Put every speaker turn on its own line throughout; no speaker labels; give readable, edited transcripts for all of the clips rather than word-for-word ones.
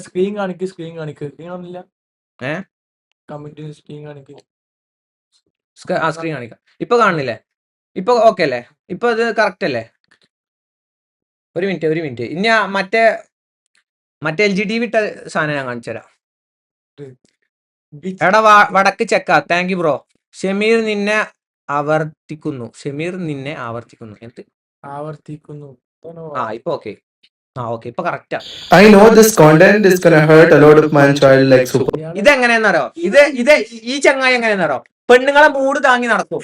Screen കാണിക്ക് screen കാണില്ല comment screen കാണിക്ക്
സ്ക്രീൻ കാണിക്കാം. ഇപ്പൊ കാണുന്നില്ലേ? ഇപ്പൊ ഓക്കെ അല്ലേ? ഇപ്പൊ ഇത് കറക്റ്റ് അല്ലേ? ഒരു മിനിറ്റ് ഇനി മറ്റേ LGTV ഇട്ട സാധനം ഞാൻ കാണിച്ചുതരാം. എടാ വടക്ക് ചെക്ക. Thank you bro. ഷമീർ നിന്നെ ആവർത്തിക്കുന്നു. എന്ത്
ആവർത്തിക്കുന്നു?
ഇപ്പൊ ഓക്കെ. ഓക്കെ ഇപ്പൊ കറക്റ്റാ.
I know this content is gonna hurt a lot of my child like super.
ഇതെങ്ങനെയാന്നറിയോ? ഇത് ഈ ചങ്ങായി എങ്ങനെയാന്നറിയോ? പെണ്ണുങ്ങളെ മൂട് താങ്ങി നടക്കും.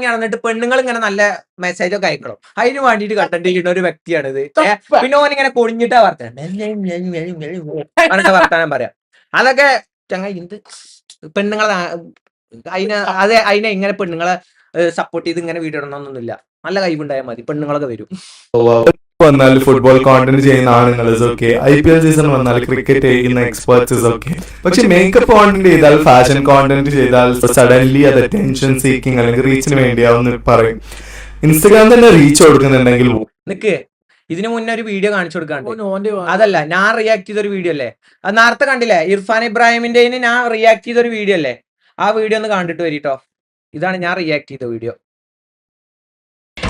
നടന്നിട്ട് പെണ്ണുങ്ങൾ ഇങ്ങനെ നല്ല മെസ്സേജ് ഒക്കെ അയക്കണം. അതിന് വേണ്ടിട്ട് കണ്ടന്റ് ചെയ്യുന്ന ഒരു വ്യക്തിയാണിത്. പിന്നെ ഓൻ ഇങ്ങനെ കൊഴിഞ്ഞിട്ടാ വർത്താനം പറയാം. അതൊക്കെ ചങ്ങായി എന്ത് പെണ്ണുങ്ങളെ അതിനെ ഇങ്ങനെ പെണ്ണുങ്ങളെ സപ്പോർട്ട് ചെയ്ത് ഇങ്ങനെ വീഡിയോ ഇടണമെന്നൊന്നുമില്ല. നല്ല കഴിവുണ്ടായാൽ മതി, പെണ്ണുങ്ങളൊക്കെ വരും.
വന്നാൽ ഫുട്ബോൾ കോണ്ടന്റ് ചെയ്യുന്ന ആണുങ്ങൾ ഇസ് ഓക്കെ, IPL സീസൺ വന്നാൽ ക്രിക്കറ്റ് ചെയ്യുന്ന എക്സ്പേർട്സ് ഇസ് ഓക്കെ. പക്ഷെ മേക്കപ്പ് കോണ്ടന്റ് ചെയ്താൽ, ഫാഷൻ കോണ്ടന്റ് ചെയ്താൽ സഡൻലി അത് അറ്റൻഷൻ സീക്കിങ് അല്ലെങ്കിൽ റീച്ചിന് വേണ്ടിയാവുന്ന പറയും. ഇൻസ്റ്റഗ്രാം തന്നെ റീച്ച് കൊടുക്കുന്നുണ്ടെങ്കിൽ
നിക്ക് ഇതിനു മുന്നേ ഒരു വീഡിയോ കാണിച്ചു കൊടുക്കാണ്ട്. അതല്ല, ഞാൻ റിയാക്ട് ചെയ്ത ഒരു വീഡിയോ അല്ലേ അത്? നേരത്തെ കണ്ടില്ലേ? ഇർഫാൻ ഇബ്രാഹിമിന്റെ ഞാൻ റിയാക്ട് ചെയ്ത ഒരു വീഡിയോ അല്ലേ? ആ വീഡിയോ ഒന്ന് കണ്ടിട്ട് വരിട്ടോ. ഇതാണ് ഞാൻ റിയാക്ട് ചെയ്ത വീഡിയോ.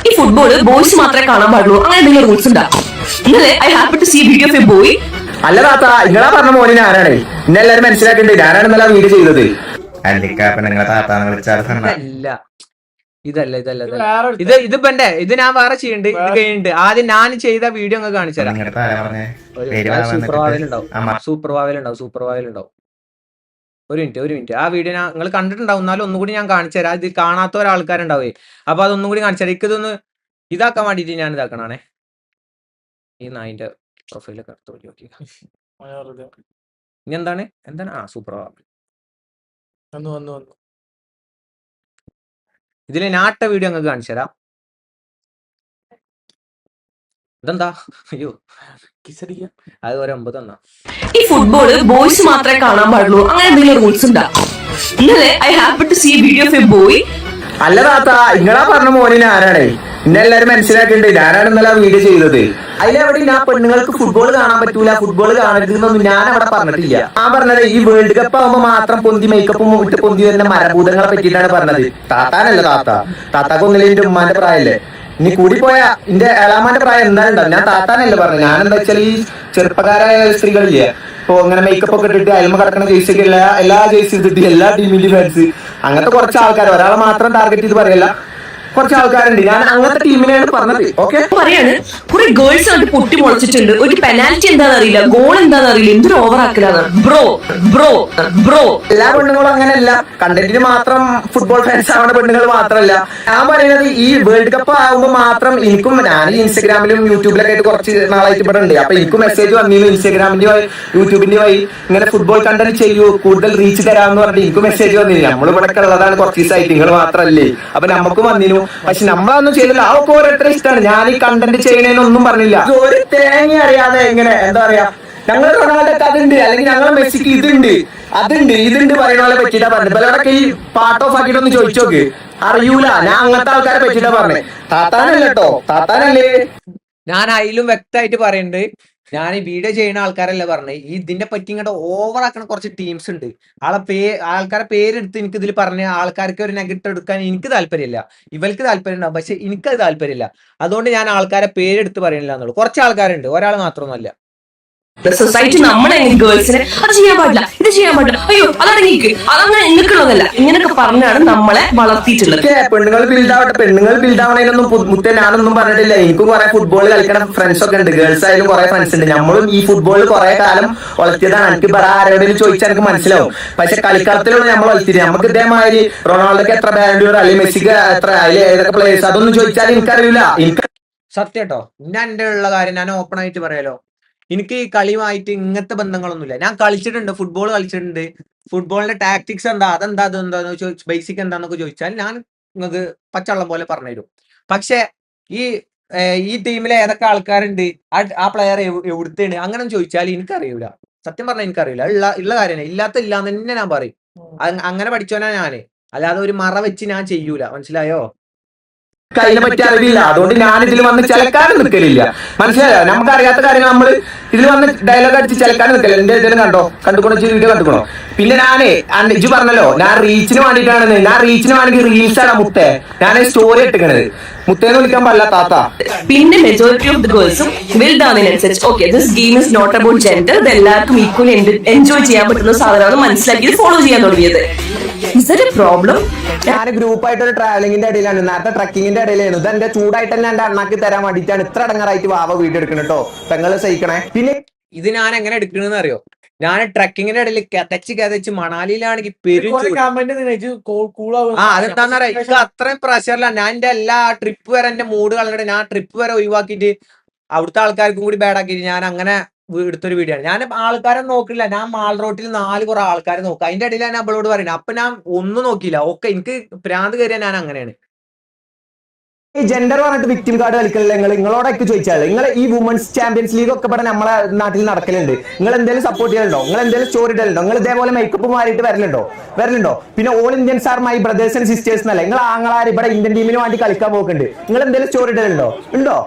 ഈ ഫുട്ബോൾ ബോയ്സ് മാത്രമേ കാണാൻ പാടുള്ളൂ, അങ്ങനെ എന്തെങ്കിലും റൂൾസ് ഉണ്ടാ? ഇന്നലെ I happen to see video of a boy.
അല്ല താത്ത, നിങ്ങളാ പറഞ്ഞ മോനെ ഞാനാണ്. ഇന്നെ എല്ലാരും മനസ്സിലാക്കിണ്ട്, ഞാനാണ് ഇന്നലെ വീഡിയോ ചെയ്തത്.
ഇതിപ്പോ ഇത് ഞാൻ വേറെ ചെയ്യുന്നുണ്ട്. ഇത് കഴിഞ്ഞിട്ട് ആദ്യം ഞാൻ ചെയ്ത വീഡിയോ അങ്ങ് കാണിച്ചു തരാം. സൂപ്പർ വാവലുണ്ടാവും. ഒരു മിനിറ്റ് ആ വീഡിയോ നിങ്ങൾ കണ്ടിട്ടുണ്ടാവും. എന്നാലും ഒന്നുകൂടി ഞാൻ കാണിച്ചു തരാം. ഇത് കാണാത്ത ഒരാൾക്കാരുണ്ടാവേ. അപ്പൊ അതൊന്നും കൂടി കാണിച്ചു തരാം. ഇതൊന്ന് ഇതാക്കാൻ വേണ്ടിട്ട് ഞാൻ ഇതാക്കണേ. ഈ നായിന്റെ പ്രൊഫൈലൊക്കെ എടുത്ത് നോക്കി. ഇനി എന്താണ് സൂപ്പർ വാവൽ. ഇതില് നാട്ട വീഡിയോ അങ്ങ് കാണിച്ചു തരാം. ഇതെന്താ? അയ്യോ അത് ഒരു 9 തന്നാ.
ഈ ഫുട്ബോൾ ബോയ്സ് മാത്രമേ കാണാൻ പാടുള്ളൂ, അങ്ങനെ എന്തെങ്കിലും റൂൾസ് ഉണ്ടാ? ഇന്നലെ I happen to see video of a boy.
അല്ല താത്ത, നിങ്ങളാ പറഞ്ഞ മോനെ ഞാനാണ്. ഇന്നെ എല്ലാരും മനസ്സിലാക്കിണ്ട്, ഞാനാണ് ഇന്നലെ വീഡിയോ ചെയ്തത്. അതിലെവിടെ ഞാൻ പെണ്ണുങ്ങൾക്ക് ഫുട്ബോൾ കാണാൻ പറ്റൂല, ഫുട്ബോൾ കാണരുതെന്നൊന്നും ഞാൻ അവിടെ പറഞ്ഞിട്ടില്ല. ഞാൻ പറഞ്ഞത് ഈ വേൾഡ് കപ്പ് ആവുമ്പോ മാത്രം മേക്കപ്പും ഇട്ട് പൊന്തി വരുന്ന മരഭൂതങ്ങളെ പറ്റിയിട്ടാണ് പറഞ്ഞത്. താത്താനല്ല താത്താക്കൊന്നില്ല എന്റെ ഉമ്മാന്റെ പ്രായല്ലേ. ഇനി കൂടി പോയാ എന്റെ ഏളാമാന്റെ പ്രായം എന്തായാലും ഞാൻ താത്താനല്ലേ പറഞ്ഞത്. ഞാനെന്താ വെച്ചാൽ ഈ ചെറുപ്പക്കാരായ സ്ത്രീകളില്ലേ, ഇപ്പൊ ഇങ്ങനെ മേക്കപ്പ് ഒക്കെ ഇട്ടിട്ട് അയൽമ കിടക്കുന്ന ജേഴ്സിയൊക്കെ എല്ലാ ജേഴ്സി ഇട്ടിട്ട് എല്ലാ ടീമിന്റെ ഫാൻസ്, അങ്ങനത്തെ കുറച്ച് ആൾക്കാർ, ഒരാളെ മാത്രം ടാർഗറ്റ് ചെയ്ത് പറയല്ല, കുറച്ച് ആൾക്കാരുണ്ട്. ഞാൻ അങ്ങനത്തെ ടീമിനെയാണ് പറഞ്ഞത്. ഓക്കെ
പറയാണ് കുറെ ഗേൾസ് ആയിട്ട് പൊട്ടി മുളച്ചിട്ടുണ്ട്. ഒരു പെനാൽറ്റി എന്താണെന്ന് അറിയില്ല, ഗോൾ എന്താണെന്ന് അറിയില്ല, എന്തൊരു ഓവർ ആക്കലാണ്. ബ്രോ
എല്ലാ പെണ്ണുങ്ങളും അങ്ങനെയല്ല, കണ്ടന്റിന് മാത്രം ഫുട്ബോൾ ഫാൻസ് ആവുന്ന പെണ്ണുങ്ങൾ മാത്രമല്ല. ഞാൻ പറയുന്നത് ഈ വേൾഡ് കപ്പ് ആകുമ്പോൾ മാത്രം എനിക്കും, ഞാൻ ഇൻസ്റ്റഗ്രാമിലും യൂട്യൂബിലൊക്കെ ആയിട്ട് കുറച്ച് നാളായിട്ട് ഇവിടെ ഉണ്ട്. അപ്പൊ എനിക്കും മെസ്സേജ് വന്നിരുന്നു ഇൻസ്റ്റഗ്രാമിന്റെ യൂട്യൂബിന്റെ വഴി, ഇങ്ങനെ ഫുട്ബോൾ കണ്ടന്റ് ചെയ്യൂ, കൂടുതൽ റീച്ച് തരാമെന്ന് പറഞ്ഞിട്ട് എനിക്ക് മെസ്സേജ് വന്നിരുന്നു. നമ്മളിവിടെ ഉള്ളതാണ് കുറച്ച് ദിവസമായിട്ട്, നിങ്ങൾ മാത്രമല്ലേ. അപ്പൊ നമുക്ക് വന്നിരുന്നു. പക്ഷെ നമ്മളൊന്നും ചെയ്തില്ല. അവർക്ക് ഓരോരുത്തരെ ഇഷ്ടമാണ്. ഞാൻ ഈ കണ്ടന്റ് ചെയ്യണേനൊന്നും പറഞ്ഞില്ല. ഒരു തേങ്ങ അറിയാതെ എങ്ങനെ എന്താ പറയാ, ഞങ്ങൾ റൊണാൾഡോക്ക് അതുണ്ട്, അല്ലെങ്കിൽ ഞങ്ങൾ മെസ്സിക്ക് ഇതുണ്ട് പറയുന്ന പോലെ പറ്റിയിട്ടാ പറഞ്ഞത്. പലരൊക്കെ ഈ പാർട്ട് ഓഫ് ആക്കിയിട്ടൊന്ന് ചോദിച്ചോക്ക്, അറിയൂല. ഞാൻ അങ്ങനത്തെ ആൾക്കാരെ പറ്റിയിട്ടാ പറഞ്ഞത്. താത്താനല്ല കേട്ടോ, താത്താനല്ലേ.
ഞാൻ അതിലും വ്യക്തമായിട്ട് പറയുന്നുണ്ട്, ഞാൻ ഈ വീഡിയോ ചെയ്യുന്ന ആൾക്കാരല്ല പറഞ്ഞത്. ഇതിനെ പറ്റി ഇങ്ങോട്ട് ഓവർ ആക്കണ കുറച്ച് ടീംസ് ഉണ്ട്. ആൾക്കാരെ പേരെടുത്ത് എനിക്ക് ഇതിൽ പറഞ്ഞ ആൾക്കാർക്ക് ഒരു നെഗറ്റീവ് എടുക്കാൻ എനിക്ക് താല്പര്യമില്ല. ഇവർക്ക് താല്പര്യം ഉണ്ടാവും, പക്ഷെ എനിക്കത് താല്പര്യമില്ല. അതുകൊണ്ട് ഞാൻ ആൾക്കാരെ പേരെടുത്ത് പറയുന്നില്ല എന്നുള്ളൂ. കുറച്ച് ആൾക്കാരുണ്ട്, ഒരാൾ മാത്രമൊന്നുമല്ല.
സൊസൈറ്റി നമ്മളെ ഗേൾസിനെ അത് ചെയ്യാൻ പാടില്ല, ഇത് ചെയ്യാൻ പാടില്ല, അയ്യോ അതടങ്ങിക്ക്, അതങ്ങനെ നിൽക്കുന്നതല്ല, ഇങ്ങനൊക്കെ പറഞ്ഞാണ് നമ്മളെ വളർത്തിയിട്ടുള്ളത്.
പെണ്ണുങ്ങൾ ബിൽഡ് ആവണേനൊന്നും മുത്തേ ഞാനൊന്നും പറഞ്ഞിട്ടില്ല. എനിക്കും കുറെ ഫുട്ബോൾ കളിക്കണ ഫ്രണ്ട്സ് ഒക്കെ ഉണ്ട്, ഗേൾസ് ആയാലും കുറെ ഫ്രണ്ട്സ് ഉണ്ട്. നമ്മളും ഈ ഫുട്ബോൾ കുറെ കാലം വളർത്തിയതാണ്. എനിക്ക് ആരോടെങ്കിലും ചോദിച്ചാൽ എനിക്ക് മനസ്സിലാവും. പക്ഷെ കളിക്കളത്തിലുള്ള നമ്മൾ വളർത്തിയത് നമുക്ക് ഇതേമാതിരി റൊണാൾഡോക്ക് എത്ര ബാൻഡൂർ അല്ലെങ്കിൽ മെസ്സിക്ക് എത്ര ഏതൊക്കെ പ്ലേയേഴ്സ് അതൊന്നും ചോദിച്ചാൽ എനിക്കറിയില്ല.
സത്യം കേട്ടോ, ഞാൻ എന്റെ ഉള്ള കാര്യം ഞാൻ ഓപ്പൺ ആയിട്ട് പറയാലോ. എനിക്ക് ഈ കളിയുമായിട്ട് ഇങ്ങനത്തെ ബന്ധങ്ങളൊന്നുമില്ല. ഞാൻ കളിച്ചിട്ടുണ്ട്, ഫുട്ബോൾ കളിച്ചിട്ടുണ്ട്. ഫുട്ബോളിന്റെ ടാക്ടിക്സ് അതെന്താന്ന് ചോദിച്ചു, ബേസിക് എന്താന്നൊക്കെ ചോദിച്ചാൽ ഞാൻ നിങ്ങൾക്ക് പച്ചവെള്ളം പോലെ പറഞ്ഞുതരും. പക്ഷെ ഈ ടീമിലെ ഏതൊക്കെ ആൾക്കാരുണ്ട്, ആ പ്ലെയർ എവിടുത്തെയാണ് അങ്ങനെ ചോദിച്ചാൽ എനിക്കറിയൂല. സത്യം പറഞ്ഞാൽ എനിക്കറിയില്ല. ഉള്ള കാര്യമാണ്, ഇല്ലാന്ന് തന്നെ ഞാൻ പറയും. അങ്ങനെ പഠിച്ചോനാ ഞാന്, അല്ലാതെ ഒരു മറ വെച്ച് ഞാൻ ചെയ്യൂല. മനസ്സിലായോ?
അതിനെ പറ്റി അറിവില്ല. അതുകൊണ്ട് ഞാൻ ഇതിൽ വന്ന് ചിലക്കാനും നിൽക്കലില്ല. മനസ്സിലായോ? നമുക്ക് അറിയാത്ത കാര്യങ്ങൾ നമ്മൾ ഇതിൽ വന്ന് ഡയലോഗ് അടിച്ച് ചിലക്കാനും നിൽക്കല. എന്റെ ഇതിലും കണ്ടുകൊണ്ടോ വീഡിയോ കണ്ടുക്കണോ? പിന്നെ ഞാനേ ഇജ്ജ് പറഞ്ഞല്ലോ ഞാൻ റീച്ചിന് വേണ്ടിയിട്ടാണെന്ന്. ഞാൻ റീച്ചിന് വേണമെങ്കിൽ റീൽസാണ് മുത്തേ ഞാൻ സ്റ്റോറി ഇട്ടിക്കണത്. മുത്തേന്ന് വിളിക്കാൻ പാടില്ല താത്ത.
പിന്നെ മെജോറിറ്റി ഓഫ് ദി ഗേൾസും വലുതാവുന്നതിനനുസരിച്ച് okay this game is not about gender, ഇത് എല്ലാവർക്കും ഈക്വലി എൻജോയ് ചെയ്യാൻ പറ്റുന്ന സാധനമാണ് മനസ്സിലാക്കി ഫോളോ ചെയ്യാൻ തുടങ്ങിയത്. പ്രോബ്ലം.
ഞാൻ ഗ്രൂപ്പായിട്ട് ഒരു ട്രാവലിംഗിന്റെ ഇടയിലാണ്, നേരത്തെ ട്രക്കിങ്ങിന്റെ ഇടയിലായിരുന്നു. ഇത് എന്റെ ചൂടായിട്ട് തന്നെ എന്റെ അണ്ണാക്കി തരാൻ വേണ്ടിയിട്ടാണ് ഇത്ര അടങ്ങാറായിട്ട് വാവ വീഡിയോ എടുക്കണം കേട്ടോ. പെങ്ങള് സഹിക്കണേ. പിന്നെ
ഇത് ഞാൻ എങ്ങനെ എടുക്കണെന്ന് അറിയോ? ഞാൻ ട്രക്കിങ്ങിന്റെ ഇടയിൽ കതച്ച് മണാലിയിലാണെങ്കിൽ അതെന്താന്നറിയാം, അത്രയും പ്രഷറില്ല. ഞാൻ എന്റെ എല്ലാ ട്രിപ്പ് വരെ എന്റെ മൂഡ് കളഞ്ഞിട്ട് ഞാൻ ട്രിപ്പ് വരെ ഒഴിവാക്കിയിട്ട് അവിടുത്തെ ആൾക്കാർക്കും കൂടി ബാഡാക്കിയിട്ട് ഞാൻ അങ്ങനെ എടുത്തൊരു വീഡിയോ ആണ്. ഞാൻ ആൾക്കാരെ നോക്കില്ല, ഞാൻ മാൾ റോട്ടിൽ 4 കുറെ ആൾക്കാരെ നോക്കുക. അതിന്റെ ഇടയിൽ ഞാൻ അവളോട് പറയുന്നത്. അപ്പൊ ഞാൻ ഒന്നും നോക്കിയില്ല. ഒക്കെ എനിക്ക് ഭ്രാന്ത് കയറിയ ഞാൻ അങ്ങനെയാണ്.
ഈ ജെൻഡർ പറഞ്ഞിട്ട് വിക്ടിം കാർഡ് കളിക്കലില്ല. നിങ്ങളോടൊക്കെ ചോദിച്ചാൽ നിങ്ങൾ ഈ വുമൻസ് ചാമ്പ്യൻസ് ലീഗ് ഒക്കെ ഇവിടെ നമ്മളെ നാട്ടിൽ നടക്കലുണ്ട്. നിങ്ങൾ എന്തെങ്കിലും സപ്പോർട്ട് ചെയ്യലുണ്ടോ? നിങ്ങൾ എന്തെങ്കിലും സ്റ്റോറി ഇടലുണ്ടോ? നിങ്ങൾ ഇതേപോലെ മേക്കപ്പ് മാറിയിട്ട് വരലുണ്ടോ? പിന്നെ all Indians are my brothers and sisters എന്നല്ലേ നിങ്ങൾ ആങ്ങളാർ ഇവിടെ ഇന്ത്യൻ ടീമിന് വേണ്ടി കളിക്കാൻ പോകുന്നുണ്ട്. നിങ്ങൾ എന്തെങ്കിലും സ്റ്റോറി ഇടലുണ്ടോ?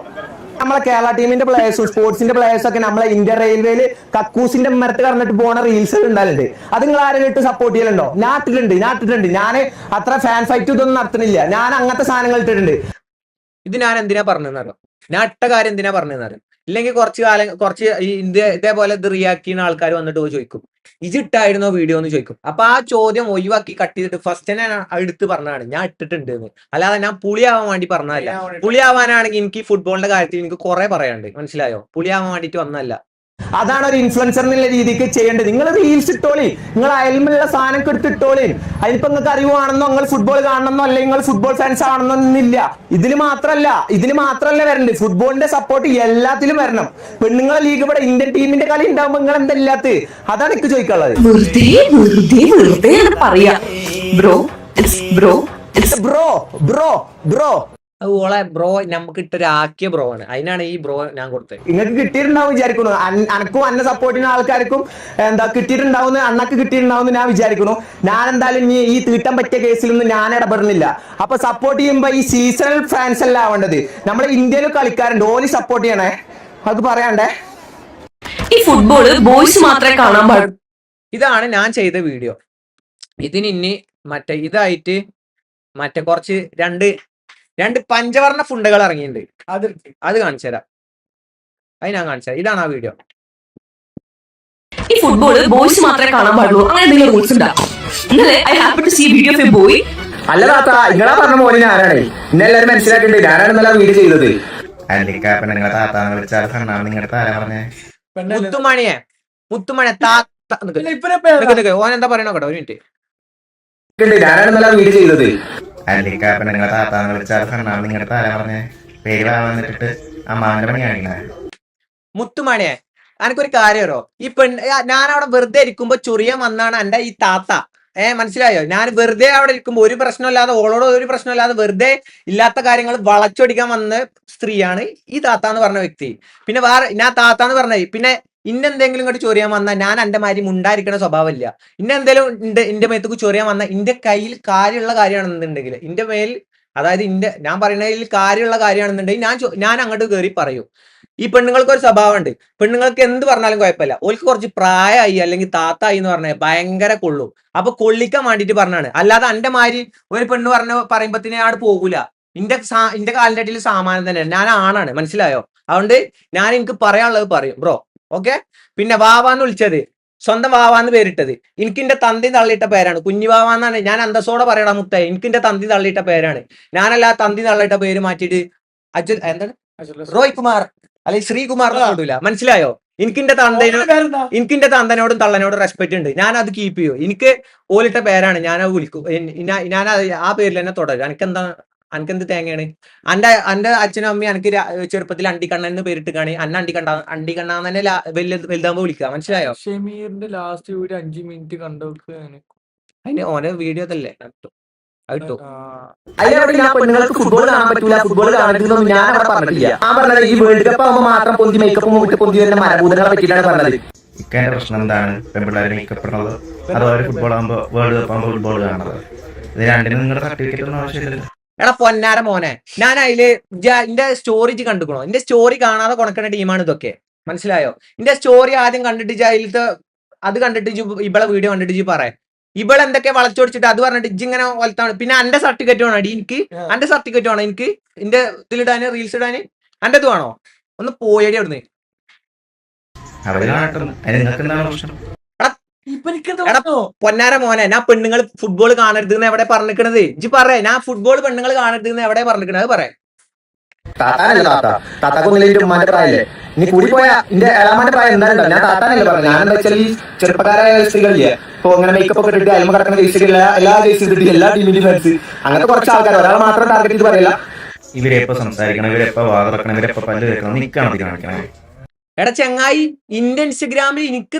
നമ്മളെ കേരള ടീമിന്റെ പ്ലേയേഴ്സും സ്പോർട്സിന്റെ പ്ലേയേഴ്സും ഒക്കെ നമ്മളെ ഇന്ത്യൻ റെയിൽവേയിൽ കക്കൂസിന്റെ മരത്ത് കടന്നിട്ട് പോണ റീൽസ് ഉണ്ടാലുണ്ട്. അത് നിങ്ങൾ ആരെങ്കിലും ഇട്ട് സപ്പോർട്ട് ചെയ്യലുണ്ടോ? നാട്ടിട്ടുണ്ട്. ഞാൻ അത്ര ഫാൻ ഫൈറ്റ് ഇതൊന്നും നടത്തുന്നില്ല. ഞാൻ അങ്ങനത്തെ സാധനങ്ങൾ ഇട്ടിട്ടുണ്ട്.
ഇത് ഞാൻ എന്തിനാ പറഞ്ഞതെന്നറിയാം? ഞാൻ ഇട്ട കാര്യം എന്തിനാ പറഞ്ഞതെന്നറിയാം? ഇല്ലെങ്കിൽ കുറച്ച് ഇതേപോലെ ഇത് റിയാക്ട് ചെയ്യുന്ന ആൾക്കാർ വന്നിട്ട് ചോദിക്കും ഇജിട്ടായിരുന്നോ വീഡിയോ എന്ന് ചോദിക്കും. അപ്പൊ ആ ചോദ്യം ഒഴിവാക്കി കട്ട് ചെയ്തിട്ട് ഫസ്റ്റ് തന്നെ എടുത്ത് പറഞ്ഞതാണ് ഞാൻ ഇട്ടിട്ടുണ്ട് എന്ന്. അല്ലാതെ ഞാൻ പുളിയാവാൻ വേണ്ടി പറഞ്ഞതല്ല. പുളിയാവാനാണെങ്കിൽ എനിക്ക് ഫുട്ബോളിന്റെ കാര്യത്തിൽ എനിക്ക് കുറെ പറയാനുണ്ട്. മനസ്സിലായോ? പുളിയാവാൻ വേണ്ടിയിട്ട് വന്നല്ല.
അതാണ് ഒരു ഇൻഫ്ലുവൻസർ എന്നുള്ള രീതിക്ക് ചെയ്യേണ്ടത്. നിങ്ങൾ റീൽസ് ഇട്ടോളി, നിങ്ങൾ അയൽമുള്ള സാധനം എടുത്തിട്ടോളി. അതിനിപ്പോ നിങ്ങൾക്ക് അറിവാണെന്നോ നിങ്ങൾ ഫുട്ബോൾ കാണണമെന്നോ അല്ലെങ്കിൽ നിങ്ങൾ ഫുട്ബോൾ ഫാൻസ് ആണെന്നൊന്നില്ല. ഇതിന് മാത്രല്ല വരണ്ട്. ഫുട്ബോളിന്റെ സപ്പോർട്ട് എല്ലാത്തിലും വരണം. പെണ്ണുങ്ങളെ ലീഗ് ഇവിടെ ഇന്ത്യൻ ടീമിന്റെ കളി ഉണ്ടാവുമ്പോ നിങ്ങൾ എന്തല്ലാത്ത? അതാണ് എനിക്ക് ചോദിക്കാനുള്ളത്.
വെറുതെ പറയാ ബ്രോ
ഓളെ ബ്രോ നമുക്ക് ഇട്ടൊരാക്കിയ ബ്രോ ആണ്. അതിനാണ് ഈ ബ്രോ ഞാൻ കൊടുത്തത്.
നിങ്ങൾക്ക് കിട്ടിയിട്ടുണ്ടാവും വിചാരിക്കുന്നു. അനക്കും അന്നെ സപ്പോർട്ട് ചെയ്യുന്ന ആൾക്കാർക്കും കിട്ടിയിട്ടുണ്ടാവുന്ന അണ്ണക്ക് കിട്ടിയിട്ടുണ്ടാവുന്ന ഞാൻ വിചാരിക്കുന്നു. ഞാൻ എന്തായാലും ഈ തീട്ടാൻ പറ്റിയ കേസിലൊന്നും ഞാൻ ഇടപെടുന്നില്ല. അപ്പൊ സപ്പോർട്ട് ചെയ്യുമ്പോ ഈ സീസണൽ ഫാൻസ് അല്ല ആവേണ്ടത്. നമ്മളെ ഇന്ത്യയിൽ കളിക്കാരുണ്ട്, ഓലി സപ്പോർട്ട് ചെയ്യണേ. അത് പറയാണ്ടേ.
ഈ ഫുട്ബോള് ബോയ്സ് മാത്രമേ കാണാൻ പാടുള്ളൂ.
ഇതാണ് ഞാൻ ചെയ്ത വീഡിയോ. ഇതിന് ഇനി ഇതായിട്ട് കുറച്ച് രണ്ട് പഞ്ചവർണ്ണ ഫുണ്ടുകൾ ഇറങ്ങിയിട്ടുണ്ട്. അത് കാണിച്ചു തരാം. അത് ഞാൻ കാണിച്ചു തരാം. ഇതാണ് ആ വീഡിയോ.
ഈ ഫുട്ബോള് ബോയ്സ് മാത്രമേ കാണാൻ പാടുള്ളൂ, അങ്ങനെ എന്തെങ്കിലും റൂൾസ് ഉണ്ടാ? ഇന്നലെ I happen to see video of a boy.
അല്ല താത്ത, നിങ്ങളാ പറഞ്ഞ പോലെ ഞാനാണ്. ഇന്നെ എല്ലാവരും മനസ്സിലാക്കിയിട്ടുണ്ട്. ഞാനാണ് ഇന്നലെ വീഡിയോ ചെയ്തത്.
മുത്തുമണിയെ ഓൻ എന്താ പറയണോ കേട്ടോ, ഒരു മിനിറ്റ്.
ഞാനാണ് ഇന്നലെ വീഡിയോ ചെയ്തത്.
മുത്തുമണിയെ എനിക്കൊരു കാര്യമോ, ഈ ഞാൻ അവിടെ വെറുതെ ഇരിക്കുമ്പോ ചൊറിയാൻ വന്നാണ് എന്റെ ഈ താത്ത. മനസ്സിലായോ? ഞാൻ വെറുതെ അവിടെ ഇരിക്കുമ്പോ ഒരു പ്രശ്നമില്ലാതെ, ഓളോട് ഒരു പ്രശ്നമില്ലാതെ വെറുതെ ഇല്ലാത്ത കാര്യങ്ങൾ വളച്ചൊടിക്കാൻ വന്ന സ്ത്രീയാണ് ഈ താത്ത എന്ന് പറഞ്ഞ വ്യക്തി. പിന്നെ ഞാൻ താത്ത എന്ന് പറഞ്ഞത് പിന്നെ ഇന്നെന്തെങ്കിലും ഇങ്ങോട്ട് ചൊറിയാൻ വന്നാൽ ഞാൻ എന്റെ മാതിരി മുണ്ടായിരിക്കണ സ്വഭാവമില്ല. ഇന്നെന്തെങ്കിലും എന്റെ മേത്തേക്ക് ചൊറിയാൻ വന്നാൽ എന്റെ കയ്യിൽ കാര്യമുള്ള കാര്യമാണെന്നുണ്ടെങ്കിൽ എന്റെ മേൽ, അതായത് ഞാൻ പറയുന്നതിൽ കാര്യമുള്ള കാര്യമാണെന്നുണ്ടെങ്കിൽ ഞാൻ അങ്ങോട്ട് കയറി പറയും. ഈ പെണ്ണുങ്ങൾക്ക് ഒരു സ്വഭാവം ഉണ്ട്. പെണ്ണുങ്ങൾക്ക് എന്ത് പറഞ്ഞാലും കുഴപ്പമില്ല. ഓൾക്ക് കുറച്ച് പ്രായമായി അല്ലെങ്കിൽ താത്തായി എന്ന് പറഞ്ഞാൽ ഭയങ്കര കൊള്ളും. അപ്പൊ കൊള്ളിക്കാൻ വേണ്ടിയിട്ട് പറഞ്ഞാണ്. അല്ലാതെ എന്റെ മാതിരി ഒരു പെണ്ണ് പറയുമ്പത്തിന് ഞാൻ പോകൂല. എന്റെ കാലിന്റെ അടിയിൽ സാമാനം തന്നെയാണ്. ഞാൻ ആണാണ്, മനസ്സിലായോ? അതുകൊണ്ട് ഞാൻ എനിക്ക് പറയാനുള്ളത് പറയും ബ്രോ. ഓക്കെ. പിന്നെ വാവാന്ന് വിളിച്ചത് സ്വന്തം വാവാന്ന് പേരിട്ടത് എനിക്ക് എന്റെ തന്തി തള്ളിയിട്ട പേരാണ്. കുഞ്ഞു വാവാന്നാണ് ഞാൻ അന്തസ്സോടെ പറയണ മുത്തേ. എനിക്ക് എന്റെ തന്തി തള്ളിയിട്ട പേരാണ്. ഞാനല്ല തന്തി തള്ളിയിട്ട പേര് മാറ്റിയിട്ട് എന്താണ് റോയ് കുമാർ അല്ലെങ്കിൽ ശ്രീകുമാർ തൊടൂല. മനസ്സിലായോ? എനിക്ക് എന്റെ തന്തനോടും തള്ളനോടും റെസ്പെക്ട് ഉണ്ട്. ഞാൻ അത് കീപ്പ് ചെയ്യും. എനിക്ക് ഓലിട്ട പേരാണ്. ഞാൻ അത് വിളിക്കും. ഞാൻ ആ പേരിൽ തന്നെ തുടരും. അനക്കെന്ത് തേങ്ങയാണ്? എന്റെ അച്ഛനും അമ്മയും എനിക്ക് ചെറുപ്പത്തിൽ അണ്ടിക്കണ്ണൻ എന്ന് പേരിട്ട് കാണി. അണ്ടിക്കണ്ണാന്ന് തന്നെ വലുതാകുമ്പോ വിളിക്കുക. മനസ്സിലായോ?
ഷമീറിന്റെ ലാസ്റ്റ് വീഡിയോ 5 മിനിറ്റ് കണ്ടോക്ക്.
അതിന് ഓരോ വീഡിയോ തന്നെ
പെണ്ണുങ്ങൾക്ക് ഫുട്ബോൾ കാണാൻ പറ്റൂല, ഫുട്ബോൾ കാണരുതെന്നൊന്നും ഞാൻ അവിടെ പറഞ്ഞിട്ടില്ല. ഞാൻ പറഞ്ഞത് ഈ വേൾഡ് കപ്പ് ആകുമ്പോൾ മാത്രം പൊന്തി മേക്കപ്പും വിട്ട് പൊന്തി വരുന്ന മരഭൂതങ്ങളെ പറ്റിയിട്ടാണ് പറഞ്ഞത്.
ഇക്കാന്റെ പ്രശ്നം എന്താണ്? പെൺപിള്ളേർ മേക്കപ്പ് ഇടുന്നത്, അതുപോലെ ഫുട്ബോൾ ആകുമ്പോൾ വേൾഡ് കപ്പ് ആകുമ്പോൾ ഫുട്ബോൾ കാണുന്നത്. ഇത് രണ്ടിനും നിങ്ങളുടെ സർട്ടിഫിക്കറ്റ് ഒന്നും ആവശ്യമില്ലല്ലോ.
എടാ പൊന്നാര മോനെ, ഞാൻ അതില് എന്റെ സ്റ്റോറി കണ്ടുക്കണോ? എന്റെ സ്റ്റോറി കാണാതെ കൊണക്കുന്ന ടീമാണ് ഇതൊക്കെ, മനസ്സിലായോ? എന്റെ സ്റ്റോറി ആദ്യം കണ്ടിട്ട് അതിലത്തെ അത് കണ്ടിട്ട് ഇവളെ വീഡിയോ കണ്ടിട്ട് പറയാം ഇവളെ എന്തൊക്കെ വളച്ചൊടിച്ചിട്ട് അത് പറഞ്ഞിട്ട് ഇങ്ങനെ വളർത്താണ്. പിന്നെ എന്റെ സർട്ടിഫിക്കറ്റ് വേണോ അടി? എനിക്ക് എന്റെ സർട്ടിഫിക്കറ്റ് വേണോ? എനിക്ക് എന്റെ ഇതിലിടാന് റീൽസ് ഇടാന് എന്റെ ഇത് വേണോ? ഒന്ന് പോയടി അവിടുന്ന്. എടാ പൊന്നാര മോനെ, ഞാൻ പെണ്ണുങ്ങൾ ഫുട്ബോൾ കാണരുത് എന്ന് എവിടെ പറഞ്ഞിരിക്കണത്? ഇജ്ജ് പറയാ ഞാൻ ഫുട്ബോൾ പെണ്ണുങ്ങൾ കാണരുത് എന്ന് എവിടെ പറഞ്ഞിരിക്കണത്? അത് പറയാം.
താത്താനല്ല താത്താക്കൊന്നില്ല എന്റെ ഉമ്മാന്റെ പ്രായല്ലേ. ഇനി കൂടി പോയാ എന്റെ ഏഴാമാന്റെ പ്രായം എന്തായാലും ഞാൻ താത്താനല്ലേ പറഞ്ഞു. ഞാൻ എന്താ വെച്ചാൽ ഈ ചെറുപ്പക്കാരായ സ്ത്രീകളില്ലേ, ഇപ്പൊ അങ്ങനെ മേക്കപ്പ് ഒക്കെ ഇട്ടിട്ട് അയൽമ കിടക്കുന്ന ജയിച്ചിട്ടില്ല, എല്ലാ ജയിച്ചു ഇട്ടിട്ട് എല്ലാ ടീമിന്റെയും ഫാൻസ്, അങ്ങനത്തെ കുറച്ച് ആൾക്കാർ, ഒരാൾ മാത്രം ടാർഗറ്റ് ചെയ്ത് പറയില്ല.
ഇവരെപ്പോ സംസാരിക്കണം, ഇവരെപ്പോ വാതിറക്കണം, ഇവരെപ്പോ പല്ല് വെക്കണം, നിക്കാണ് കാണിക്കണം.
എടാ ചെങ്ങായി, ഇന്റെ ഇൻസ്റ്റഗ്രാമിൽ എനിക്ക്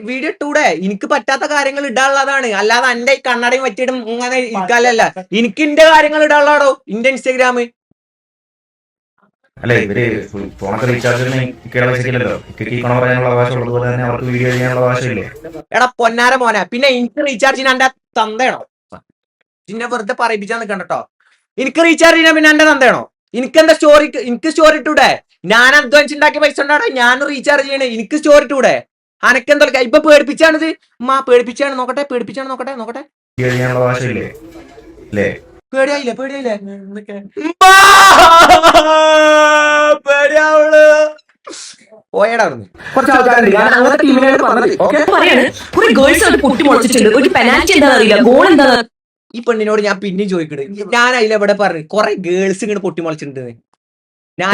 വീഡിയോ ഇട്ടൂടെ? എനിക്ക് പറ്റാത്ത കാര്യങ്ങൾ ഇടാനുള്ളതാണ്, അല്ലാതെ എന്റെ കണ്ണടയും പറ്റിയിട്ടും ഇങ്ങനെ ഇരിക്കാനല്ല. എനിക്ക് ഇന്റെ കാര്യങ്ങൾ ഇടാനുള്ളതാടോ ഇന്റെ ഇൻസ്റ്റഗ്രാമ്.
അല്ലെ ഇവര് ഫോണൊക്കെ റീചാർജ് പറയാനുള്ള അവകാശം ഉള്ളതുപോലെ തന്നെ അവർക്ക് വീഡിയോ ചെയ്യാനുള്ള അവകാശമില്ലേ?
എടാ പൊന്നാര മോനെ, പിന്നെ എനിക്ക് റീചാർജ് ചെയ്യാൻ എന്റെ തന്തയാണോ? പിന്നെ വെറുതെ പറയിപ്പിച്ചാൽ നിൽക്കണ്ടോ? എനിക്ക് റീചാർജ് ചെയ്യാൻ പിന്നെ എന്റെ തന്തയാണോ? എനിക്ക് സ്റ്റോറി ഇട്ടൂടെ? ഞാൻ അധ്വാനിച്ചുണ്ടാക്കിയ പൈസ ഉണ്ടാടോ ഞാൻ റീചാർജ് ചെയ്യണേ. എനിക്ക് സ്റ്റോറി ഇട്ടൂടെ? അനക്കെന്തോ ഇപ്പൊ പേടിപ്പിച്ചാണിത്. പേടിപ്പിച്ചാണ്. നോക്കട്ടെ നോക്കട്ടെ. പേടിയായില്ലേ? പേടിയാവുള്ളു. പോയടാ
കുറച്ച് ആൾക്കാരുണ്ട്, ഞാൻ അങ്ങനത്തെ ടീമിനാണ് പറഞ്ഞത്. ഓക്കെ
പറയാണ് കുറെ ഗേൾസ് ആയിട്ട് പൊട്ടി മുളച്ചിട്ടുണ്ട്. ഒരു പെനാൽറ്റി എന്താ അറിയില്ല, ഗോൾ എന്താ.
ഈ പെണ്ണിനോട് ഞാൻ പിന്നെയും ചോദിക്കണേ, ഞാൻ അതിലെവിടെ പറഞ്ഞു കുറെ ഗേൾസ് ഇങ്ങനെ പൊട്ടിമുളച്ചിട്ടുണ്ട്? ഞാൻ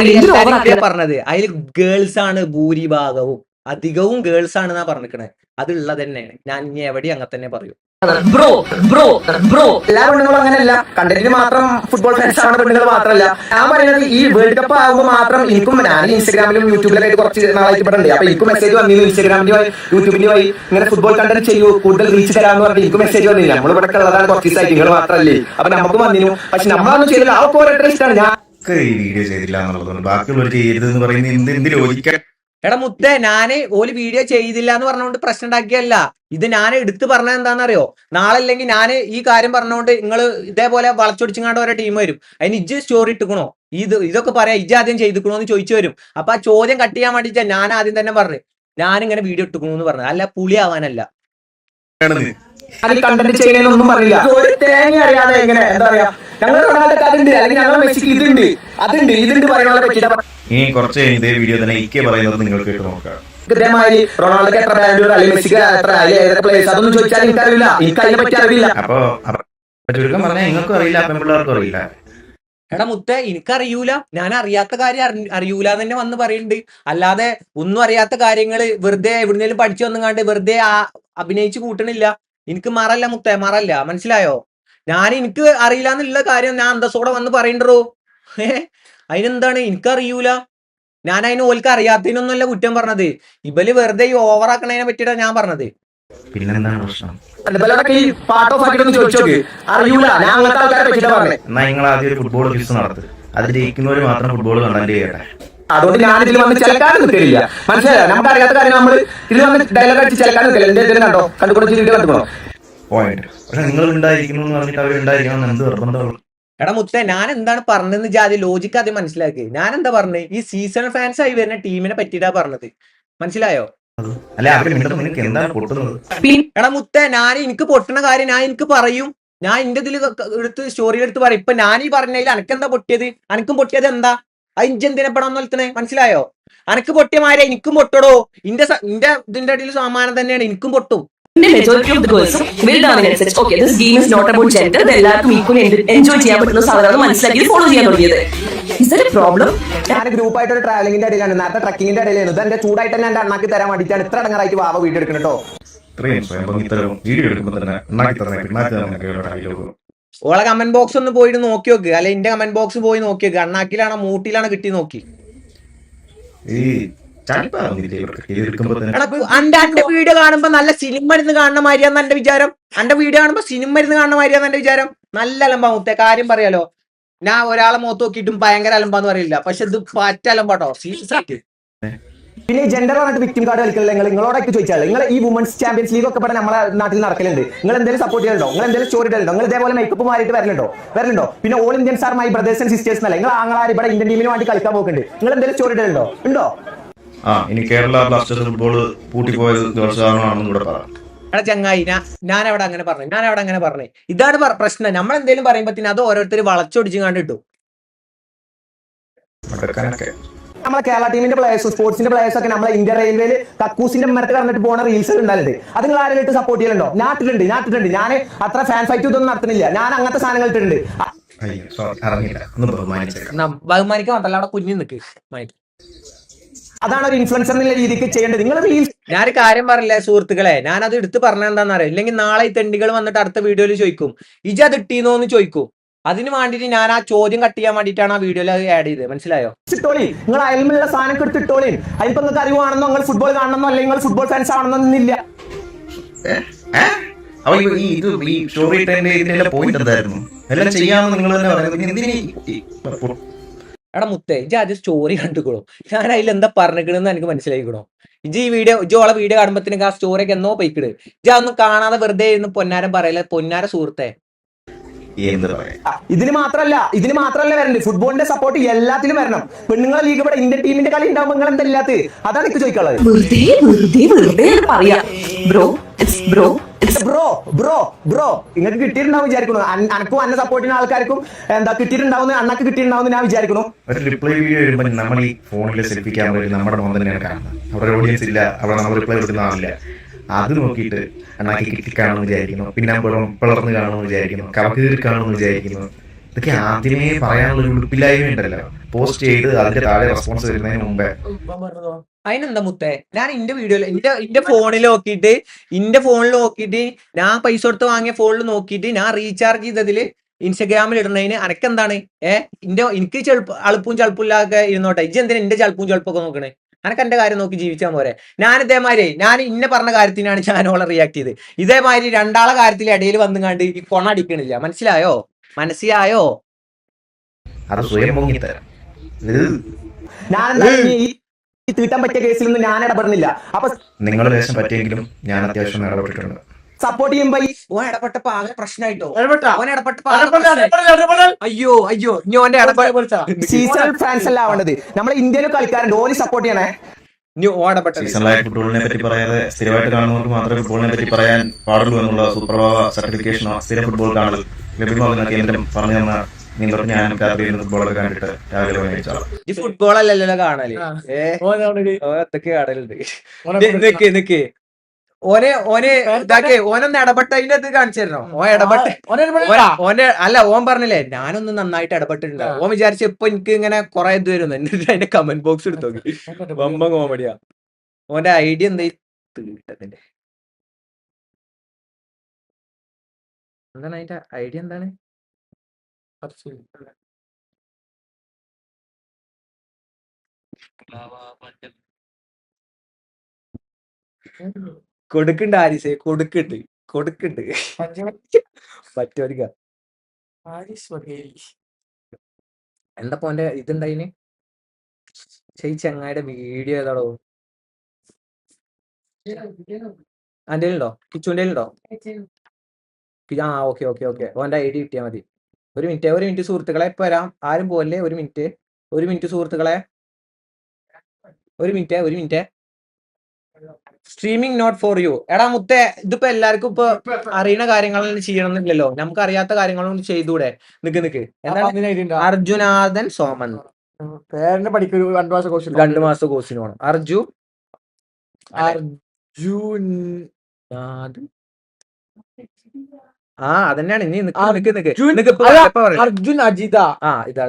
പറഞ്ഞത് അതിൽ ഗേൾസ് ആണ് ഭൂരിഭാഗവും, അധികവും ഗേൾസ് ആണെന്നാ പറഞ്ഞിരിക്കണേ. അതുള്ളത് തന്നെയാണ്. ഞാൻ ഇനി എവിടെയും അങ്ങനെ തന്നെ പറയൂ.
ബ്രോ
എല്ലാ പെണ്ണുങ്ങളും അങ്ങനെയല്ല, കണ്ടന്റിന് മാത്രം ഫുട്ബോൾ ഫാൻസ് ആണ് പെണ്ണുങ്ങൾ മാത്രമല്ല. ഞാൻ പറയുന്നത് ഈ വേൾഡ് കപ്പ് ആകുമ്പോൾ മാത്രം എനിക്കും, ഞാൻ ഇൻസ്റ്റാഗ്രാമിലും യൂട്യൂബിലൊക്കെ കുറച്ച് നാളായിട്ട് പെടുന്നുണ്ട്. അപ്പൊ എനിക്ക് മെസ്സേജ് വന്നിരുന്നു ഇൻസ്റ്റാഗ്രാമിന്റെ യൂട്യൂബിന്റെ വഴി, ഇങ്ങനെ ഫുട്ബോൾ കണ്ടന്റ് ചെയ്യൂ, കൂടുതൽ റീച്ച് തരാമെന്ന് പറഞ്ഞിട്ട് എനിക്ക് മെസ്സേജ് വന്നില്ല. നമ്മൾ ഇവിടെ ഉള്ളതാണ് കുറച്ച് ദിവസമായിട്ട്, നിങ്ങൾ മാത്രമല്ലേ. അപ്പൊ നമുക്ക് വന്നിരുന്നു, പക്ഷെ നമ്മളൊന്നും ചെയ്തില്ല. ആ ഓരോരുത്തരുടെ ഇഷ്ടമാണ്. ഞാൻ
ഈ വീഡിയോ ചെയ്തില്ല എന്നുള്ളതുകൊണ്ട് ബാക്കിയുള്ളവർ ചെയ്യരുതെന്ന് പറയുന്നത് എന്ത് ലോജിക്ക?
എടാ മുത്തേ, ഞാന് ഓല് വീഡിയോ ചെയ്തില്ല എന്ന് പറഞ്ഞുകൊണ്ട് പ്രശ്നം ഉണ്ടാക്കിയല്ല. ഇത് ഞാൻ എടുത്ത് പറഞ്ഞത് എന്താണെന്നറിയോ? നാളെ അല്ലെങ്കിൽ ഞാൻ ഈ കാര്യം പറഞ്ഞുകൊണ്ട് നിങ്ങൾ ഇതേപോലെ വളച്ചൊടിച്ചിങ്ങാണ്ട് ഓരോ ടീം വരും, അതിന് ഇജ്ജ് സ്റ്റോറി ഇട്ടുക്കണോ, ഇതൊക്കെ പറയാ ഇജ്ജ് ആദ്യം ചെയ്തിക്കണോ എന്ന് ചോദിച്ചു വരും. അപ്പൊ ആ ചോദ്യം കട്ട് ചെയ്യാൻ വേണ്ടിട്ടാ ഞാൻ ആദ്യം തന്നെ പറഞ്ഞു ഞാനിങ്ങനെ വീഡിയോ ഇട്ടുക്കണു എന്ന് പറഞ്ഞു, അല്ല പുളി ആവാനല്ല.
കണ്ടന്റ് ചെയ്യണമെന്നൊന്നും പറയില്ല. ഒരു തേങ്ങ അറിയാതെ എങ്ങനെ എന്താ പറയാ, ഞങ്ങൾ റൊണാൾഡോക്ക് അതുണ്ട്, അല്ലെങ്കിൽ ഞങ്ങൾ മെസ്സിക്ക് ഇതുണ്ട് പറയാനുള്ള പറ്റില്ല.
ഇനി കുറച്ച് ഇതേ വീഡിയോ തന്നെ ഇക്കെ പറയുന്നത് നിങ്ങൾക്ക് കേട്ട് നോക്കാം.
കൃത്യമായി റൊണാൾഡോക്ക് എത്ര ബാൻഡൂർ അല്ലെങ്കിൽ മെസ്സിക്ക് എത്ര ഏതൊക്കെ പ്ലേയേഴ്സ് അതൊന്നും ചോദിച്ചാൽ എനിക്കറിയില്ല, എനിക്ക് അതിനെ പറ്റി അറിയില്ല.
അപ്പൊ ചുരുക്കം പറഞ്ഞാൽ നിങ്ങൾക്കും അറിയില്ല, പെൺപിള്ളേർക്കും അറിയില്ല.
എടാ മുത്തേ, എനിക്കറിയൂല, ഞാൻ അറിയാത്ത കാര്യം അറിയൂല എന്ന് തന്നെ വന്ന് പറയുന്നുണ്ട്. അല്ലാതെ ഒന്നും അറിയാത്ത കാര്യങ്ങള് വെറുതെ എവിടുന്നേലും പഠിച്ചു വന്നുകാണ്ട് വെറുതെ അഭിനയിച്ച് കൂട്ടണില്ല. എനിക്ക് മറല്ല മുത്തേ, മറല്ല, മനസ്സിലായോ? എനിക്ക് അറിയില്ല എന്നുള്ള കാര്യം ഞാൻ അന്തസ്സോടെ വന്ന് പറയണ്ടോ. അതിനെന്താണ്? എനിക്കറിയൂല. ഞാൻ അതിന് ഓൽക്ക് അറിയാത്തതിനൊന്നുമല്ല കുറ്റം പറഞ്ഞത്. ഇവല് വെറുതെ ഈ ഓവറാക്കണതിനെ പറ്റിയിട്ടാണ് ഞാൻ പറഞ്ഞത്.
പിന്നെന്താണ് പ്രശ്നം? എന്നാ നിങ്ങൾ ആദ്യം ഒരു ഫുട്ബോൾ ക്വിസ് നടത്തുക, അത് ജയിക്കുന്നവര് മാത്രം ഫുട്ബോൾ കണ്ടന്റ് ചെയ്യട്ടെ.
അതുകൊണ്ട് ഞാൻ ഇതിൽ വന്ന് ചിലക്കാനും നിൽക്കില്ല, മനസ്സിലായോ? നമുക്ക് അറിയാത്ത കാര്യം നമ്മൾ ഇതിൽ വന്ന് ഡയലോഗ് അടിച്ച് ചിലക്കാൻ നിൽക്കില്ല. എന്റെ കണ്ടോ കണ്ടുകൊണ്ടോ
പോയിന്റ്. പക്ഷെ നിങ്ങൾ ഉണ്ടായിരിക്കുന്നു എന്ന് പറഞ്ഞിട്ട് അവർ ഉണ്ടായിരിക്കണം എന്ത് നിർബന്ധമുള്ളൂ?
എടാ മുത്തേ, ഞാൻ എന്താണ് പറഞ്ഞതെന്ന് ജാതി ലോജിക്ക് ആദ്യം മനസ്സിലാക്കി. ഞാൻ എന്താ പറഞ്ഞത്? ഈ സീസണൽ ഫാൻസ് ആയി വരുന്ന ടീമിനെ പറ്റിയിട്ടാ പറഞ്ഞത്, മനസ്സിലായോ?
അല്ല അവര് നിങ്ങൾക്ക് എന്താണ് പൊട്ടുന്നത്?
എടാ മുത്തേ, എനിക്ക് പൊട്ടുന്ന കാര്യം എനിക്ക് പറയും. ഞാൻ എന്റെ ഇതിൽ എടുത്ത് സ്റ്റോറി എടുത്ത് പറയും. ഇപ്പൊ ഞാൻ ഈ പറഞ്ഞതിൽ അനക്കെന്താ പൊട്ടിയത്? അനക്കും പൊട്ടിയത് എന്താ? അഞ്ചെന്തിനെ പടം നിർത്തണേ, മനസ്സിലായോ? അനക്ക് പൊട്ടിയ മാരെ എനിക്കും പൊട്ടടോ. ഇതിന്റെ അടിയിൽ സമാനം തന്നെയാണ്, എനിക്കും പൊട്ടും.
Majority of the girls will dominate such. Okay, this game is not about gender. ഇത് എല്ലാവർക്കും ഈക്വലി എൻജോയ് ചെയ്യാൻ പറ്റുന്ന സാധനമാണ് മനസ്സിലാക്കി ഫോളോ ചെയ്യാൻ തുടങ്ങിയത്. Is that a problem?
ഞാൻ ഗ്രൂപ്പായിട്ട് ഒരു ട്രാവലിംഗിന്റെ ഇടയിലാണ്, നേരത്തെ ട്രക്കിങ്ങിന്റെ ഇടയിലാണ്. ഇത് എന്റെ ചൂടായിട്ട് തന്നെ എന്റെ അണ്ണാക്കി തരാൻ വേണ്ടിയിട്ടാണ് ഇത്ര അടങ്ങാറായിട്ട് വാവ വീഡിയോ എടുക്കണം കേട്ടോ.
ഓളെ കമന്റ് ബോക്സ് ഒന്ന് പോയിട്ട് നോക്കി നോക്ക്, അല്ലെ എന്റെ കമന്റ് ബോക്സ് പോയി നോക്കി നോക്ക്. അണ്ണാക്കിലാണോ മൂട്ടിലാണോ കിട്ടി നോക്കി. എന്റെ വീഡിയോ കാണുമ്പോ നല്ല സിനിമ ഇരുന്ന് കാണുന്ന മാതിരിയാന്ന് എന്റെ വിചാരം. എന്റെ വീഡിയോ കാണുമ്പോ സിനിമ ഇരുന്ന് കാണുന്ന മാതിരിയാന്ന് എന്റെ വിചാരം. നല്ല അലമ്പാ മുത്തേ, കാര്യം പറയാലോ. ഞാൻ ഒരാളെ മുഖത്ത് നോക്കിയിട്ടും ഭയങ്കര അലമ്പാന്ന് പറയില്ല, പക്ഷെ ഇത് പറ്റ അലമ്പാട്ടോ, സീരിയസ് ആയിട്ട്.
പിന്നെ ജെൻഡർ പറഞ്ഞിട്ട് വിക്ടിം കാർഡ് കളിക്കില്ല. നിങ്ങളോടൊക്കെ ചോദിച്ചാൽ നിങ്ങൾ ഈ വുമൻസ് ചാമ്പ്യൻസ് ലീഗ് ഒക്കെ നമ്മളെ നാട്ടിൽ നടക്കലുണ്ട്. നിങ്ങൾ എന്തെങ്കിലും സപ്പോർട്ട് ചെയ്യലുണ്ടോ? നിങ്ങൾ എന്തെങ്കിലും സ്റ്റോറി ഇടലുണ്ടോ? നിങ്ങൾ ഇതേപോലെ മേക്കപ്പ് മാറിയിട്ട് വരലുണ്ടോ? പിന്നെ all Indians are my brothers and sisters എന്നല്ല നിങ്ങൾ ആങ്ങളാർ ഇവിടെ ഇന്ത്യൻ ടീമിന് വേണ്ടി കളിക്കാൻ പോകുന്നുണ്ട്. നിങ്ങൾ എന്തെങ്കിലും സ്റ്റോറി ഇടലുണ്ടോ? ഉണ്ടോ?
ഇനി കേരള ബ്ലാസ്റ്റേഴ്സ് ഫുട്ബോൾ പൂട്ടിപ്പോയത് ദിവസമാണെന്ന് കൂടെ പറയാം.
എടാ ചങ്ങായി, ഞാൻ അവിടെ അങ്ങനെ പറഞ്ഞു. ഇതാണ് പ്രശ്നം. നമ്മൾ എന്തെങ്കിലും പറയുമ്പോഴത്തേന് അത് ഓരോരുത്തർ വളച്ചൊടിച്ച് കണ്ടിട്ടു.
നമ്മളെ കേരള ടീമിന്റെ പ്ലേയേഴ്സ്, സ്പോർട്സിന്റെ പ്ലേയേഴ്സ് ഒക്കെ നമ്മളെ ഇന്ത്യ റെയിൽവേയിൽ കക്കൂസിന്റെ മരത്ത് കറന്നിട്ട് പോകുന്ന റീൽസ് ഉണ്ടാകുന്നുണ്ട്. അത് നിങ്ങൾ ആരെങ്കിലും സപ്പോർട്ട് ചെയ്യലുണ്ടോ? നാട്ടിലുണ്ട്. ഞാൻ അത്ര ഫാൻ ഫൈറ്റ് ഇതൊന്നും നടത്തുന്നില്ല. ഞാൻ അങ്ങനത്തെ സാധനങ്ങൾ ഇട്ടിട്ടുണ്ട്.
ബഹുമാനിക്കാൻ മാത്രല്ല അവിടെ കുഞ്ഞു നിൽക്ക്.
അതാണ് ഒരു ഇൻഫ്ലുവൻസർ എന്നുള്ള രീതിക്ക് ചെയ്യേണ്ടത്. നിങ്ങൾ റീൽസ്
ഞാനൊരു കാര്യം പറയില്ലേ സുഹൃത്തുക്കളെ, ഞാനത് എടുത്ത് പറഞ്ഞ എന്താണെന്നറിയാം. ഇല്ലെങ്കിൽ നാളെ ഈ തെണ്ടികൾ വന്നിട്ട് അടുത്ത വീഡിയോയിൽ ചോദിക്കും ഇജ അത് ഇട്ടീന്നോന്ന് ചോദിക്കും. അതിന് വേണ്ടിട്ട് ഞാൻ ആ ചോദ്യം കട്ട് ചെയ്യാൻ വേണ്ടിയിട്ടാണ് ആ വീഡിയോയിൽ അത് ആഡ് ചെയ്തത്. മനസ്സിലായോ?
ഇട്ടോളി, നിങ്ങൾ അയൽമുള്ള സാധനം എടുത്ത് ഇട്ടോളി. അതിപ്പോ നിങ്ങൾക്ക് അറിവാണെന്നോ നിങ്ങൾ ഫുട്ബോൾ കാണണമെന്നോ അല്ലെങ്കിൽ നിങ്ങൾ ഫുട്ബോൾ ഫാൻസ് ആണെന്നൊന്നില്ല.
ഈ സ്റ്റോറി ടൈമിന്റെ പോയിന്റ് എന്തായിരുന്നു? എല്ലാം ചെയ്യാമെന്ന് നിങ്ങൾ തന്നെ പറയുന്നത്.
എടാ മുത്തേ, ഇജ അത് സ്റ്റോറി കണ്ടുക്കോളൂ. ഞാൻ അതിൽ എന്താ പറഞ്ഞിക്കണെന്ന് എനിക്ക് മനസ്സിലായിക്കണോ? ഇജ് ഈ വീഡിയോ ഇജോളെ വീഡിയോ കാണുമ്പോഴത്തേക്ക് ആ സ്റ്റോറിയൊക്കെ എന്നോ പോയിക്കിട്. ഇജ ഒന്നും കാണാതെ വെറുതെ ഇരുന്ന് പൊന്നാരം പറയല്ലേ. പൊന്നാര സുഹൃത്തെ,
ഇതിന് മാത്രല്ല വരണ്ടേ. ഫുട്ബോളിന്റെ സപ്പോർട്ട് എല്ലാത്തിലും വരണം. പെണ്ണുങ്ങളെ ലീഗ് ഇവിടെ ഇന്ത്യൻ ടീമിന്റെ കളി ഉണ്ടാവുമ്പോൾ നിങ്ങൾ എന്താ ഇല്ലാത്ത? അതാണ് എനിക്ക് ചോദിക്കാനുള്ളത്. നിങ്ങൾക്ക് കിട്ടിയിട്ടുണ്ടാവും വിചാരിക്കുന്നു. അനക്കും അന്നെ സപ്പോർട്ട് ചെയ്യുന്ന ആൾക്കാർക്കും എന്താ കിട്ടിയിട്ടുണ്ടാവുന്ന അണ്ണക്ക് കിട്ടിയിട്ടുണ്ടാവുന്ന ഞാൻ വിചാരിക്കുന്നു.
ഒരു റിപ്ലൈ വീഡിയോ വരുമ്പോൾ നമ്മൾ ഈ ഫോണിൽ സെൽഫി ക്യാമറയിൽ നമ്മുടെ മോൻ തന്നെയാണ് കാണുന്നത്. അവിടെ ഓഡിയൻസ് ഇല്ല, അവിടെ നമ്മൾ റിപ്ലൈ കൊടുക്കുന്ന ആളില്ല. അത് നോക്കിയിട്ട് അണ്ണാക്കി കിട്ടി കാണുമെന്ന് വിചാരിക്കുന്നു. പിന്നെ പിളർന്ന് കാണുമെന്ന് വിചാരിക്കുന്നു. കവക്കേറി കാണുമെന്ന് വിചാരിക്കുന്നു. ഇതൊക്കെ ആദ്യമേ പറയാനുള്ള ഒരു ഉടുപ്പില്ലായ്മ ഉണ്ടല്ലോ. പോസ്റ്റ് ചെയ്ത് അതിന്റെ താഴെ റെസ്പോൺസ് വരുന്നതിന് മുമ്പേ.
അതിനെന്താ മുത്തേ, ഞാൻ എന്റെ വീഡിയോയിൽ എന്റെ ഫോണിൽ നോക്കിയിട്ട് ഞാൻ പൈസ കൊടുത്ത് വാങ്ങിയ ഫോണിൽ നോക്കിയിട്ട് ഞാൻ റീചാർജ് ചെയ്തതില് ഇൻസ്റ്റഗ്രാമിൽ ഇടുന്നതിന് അനക്കെന്താണ്? എനിക്ക് അളുപ്പും ചളുപ്പില്ലാതെ ഇരുന്നോട്ടെ. ഇജ്ജ് എന്തിനാ എന്റെ ചളുപ്പും ചളുപ്പൊക്കെ നോക്കണേ? അനക്ക് എന്റെ കാര്യം നോക്കി ജീവിച്ചാൽ പോരെ. ഞാൻ ഇതേമാതിരി ഞാൻ ഇന്ന പറഞ്ഞ കാര്യത്തിനാണ് ഞാനോളെ റിയാക്ട് ചെയ്ത്. ഇതേമാതിരി രണ്ടാളെ കാര്യത്തിൽ ഇടയിൽ വന്നു കണ്ട് ഈ കൊണ അടിക്കണില്ല. മനസ്സിലായോ?
അത് സ്വയം പൊങ്ങിത്തരാം.
ഞാൻ ഈ തീട്ടാൻ പറ്റിയ കേസിലൊന്നും ഞാൻ ഇടപെടുന്നില്ല. അപ്പൊ
നിങ്ങളുടെ ദേശം പറ്റിയെങ്കിലും ഞാൻ അത്യാവശ്യം ഇടപെട്ടിട്ടുണ്ട്.
സപ്പോർട്ട് ചെയ്യുമ്പോ
ഓൻ ഇടപെട്ടപ്പോ ആകെ പ്രശ്നമായിട്ടോ. അയ്യോ ഇനി ഓന്റെ
സീസണൽ ഫാൻസ് അല്ല ആവേണ്ടത്. നമ്മളെ ഇന്ത്യയിലും കളിക്കാരുണ്ട്, ഓന് സപ്പോർട്ട് ചെയ്യണേ.
സീസണലായ ഫുട്ബോളിനെ പറ്റി പറയാതെ സ്ഥിരമായിട്ട് കാണുന്നവർക്ക് മാത്രമേ ഫുട്ബോളിനെ പറ്റി പറയാൻ പാടുള്ളൂ എന്നുള്ള സുപ്രഭാവ സർട്ടിഫിക്കേഷനോ സ്ഥിരം ഫുട്ബോൾ കാണൽ ലഭ്യമാകുന്ന കേന്ദ്രം പറഞ്ഞു തന്ന ഞാൻ രാത്രി ഫുട്ബോളൊക്കെ കണ്ടിട്ട് രാവിലെ കഴിച്ചാളാം.
ഈ ഫുട്ബോൾ അല്ലല്ലോ കാണല്. ഒത്തൊക്കെ കാണലുണ്ട്. നിക്ക് ഓനെ ഇതാക്കി ഓനൊന്ന് ഇടപെട്ടതിന്റെ ഇത് കാണിച്ചു തരണോ? ഓൻ പറഞ്ഞില്ലേ ഞാനൊന്ന് നന്നായിട്ട് ഇടപെട്ടിട്ടുണ്ട്. ഓൻ വിചാരിച്ച ഇപ്പൊ എനിക്ക് ഇങ്ങനെ കുറെ ഇത് വരുന്നു. എന്നിട്ട് അതിന്റെ കമന്റ് ബോക്സ് എടുത്തു നോക്കി. വമ്പ കോമഡിയാ. ഓന്റെ ഐഡിയ എന്താ? തീട്ടത്തിന്റെ എന്താണ് അതിന്റെ ഐഡിയ? എന്താണ്? കൊടുക്കണ്ട് ആരിസേ, കൊടുക്കണ്ട് പറ്റുക. എന്താ പോന്റെ ഇതുണ്ടായിന്? ചങ്ങായിയുടെ വീഡിയോ ഏതാടോ? അന്റെ ഉണ്ടോ? കിച്ചുവിന്റെ ഉണ്ടോ? ഓക്കെ ഓന്റെ ഐഡി കിട്ടിയാൽ മതി. ഒരു മിനിറ്റ് സുഹൃത്തുക്കളെ, ഇപ്പൊ വരാം. ആരും പോലെ. ഒരു മിനിറ്റ് സുഹൃത്തുക്കളെ, ഒരു minute. Streaming not for you. എടാ മുത്തേ, ഇതിപ്പോ എല്ലാവർക്കും ഇപ്പൊ അറിയുന്ന കാര്യങ്ങളൊന്നും ചെയ്യണമെന്നില്ലല്ലോ. നമുക്ക് അറിയാത്ത കാര്യങ്ങളൊന്നും ചെയ്തൂടെ? നിക്ക് എന്താണ്? അർജുനാഥൻ സോമൻ
പഠിക്കും.
2 മാസത്തെ കോഴ്സിന് പോകണം. അർജുൻ അതന്നെയാണ്. ഇനി
അർജുൻ അജിത.
ഇതാ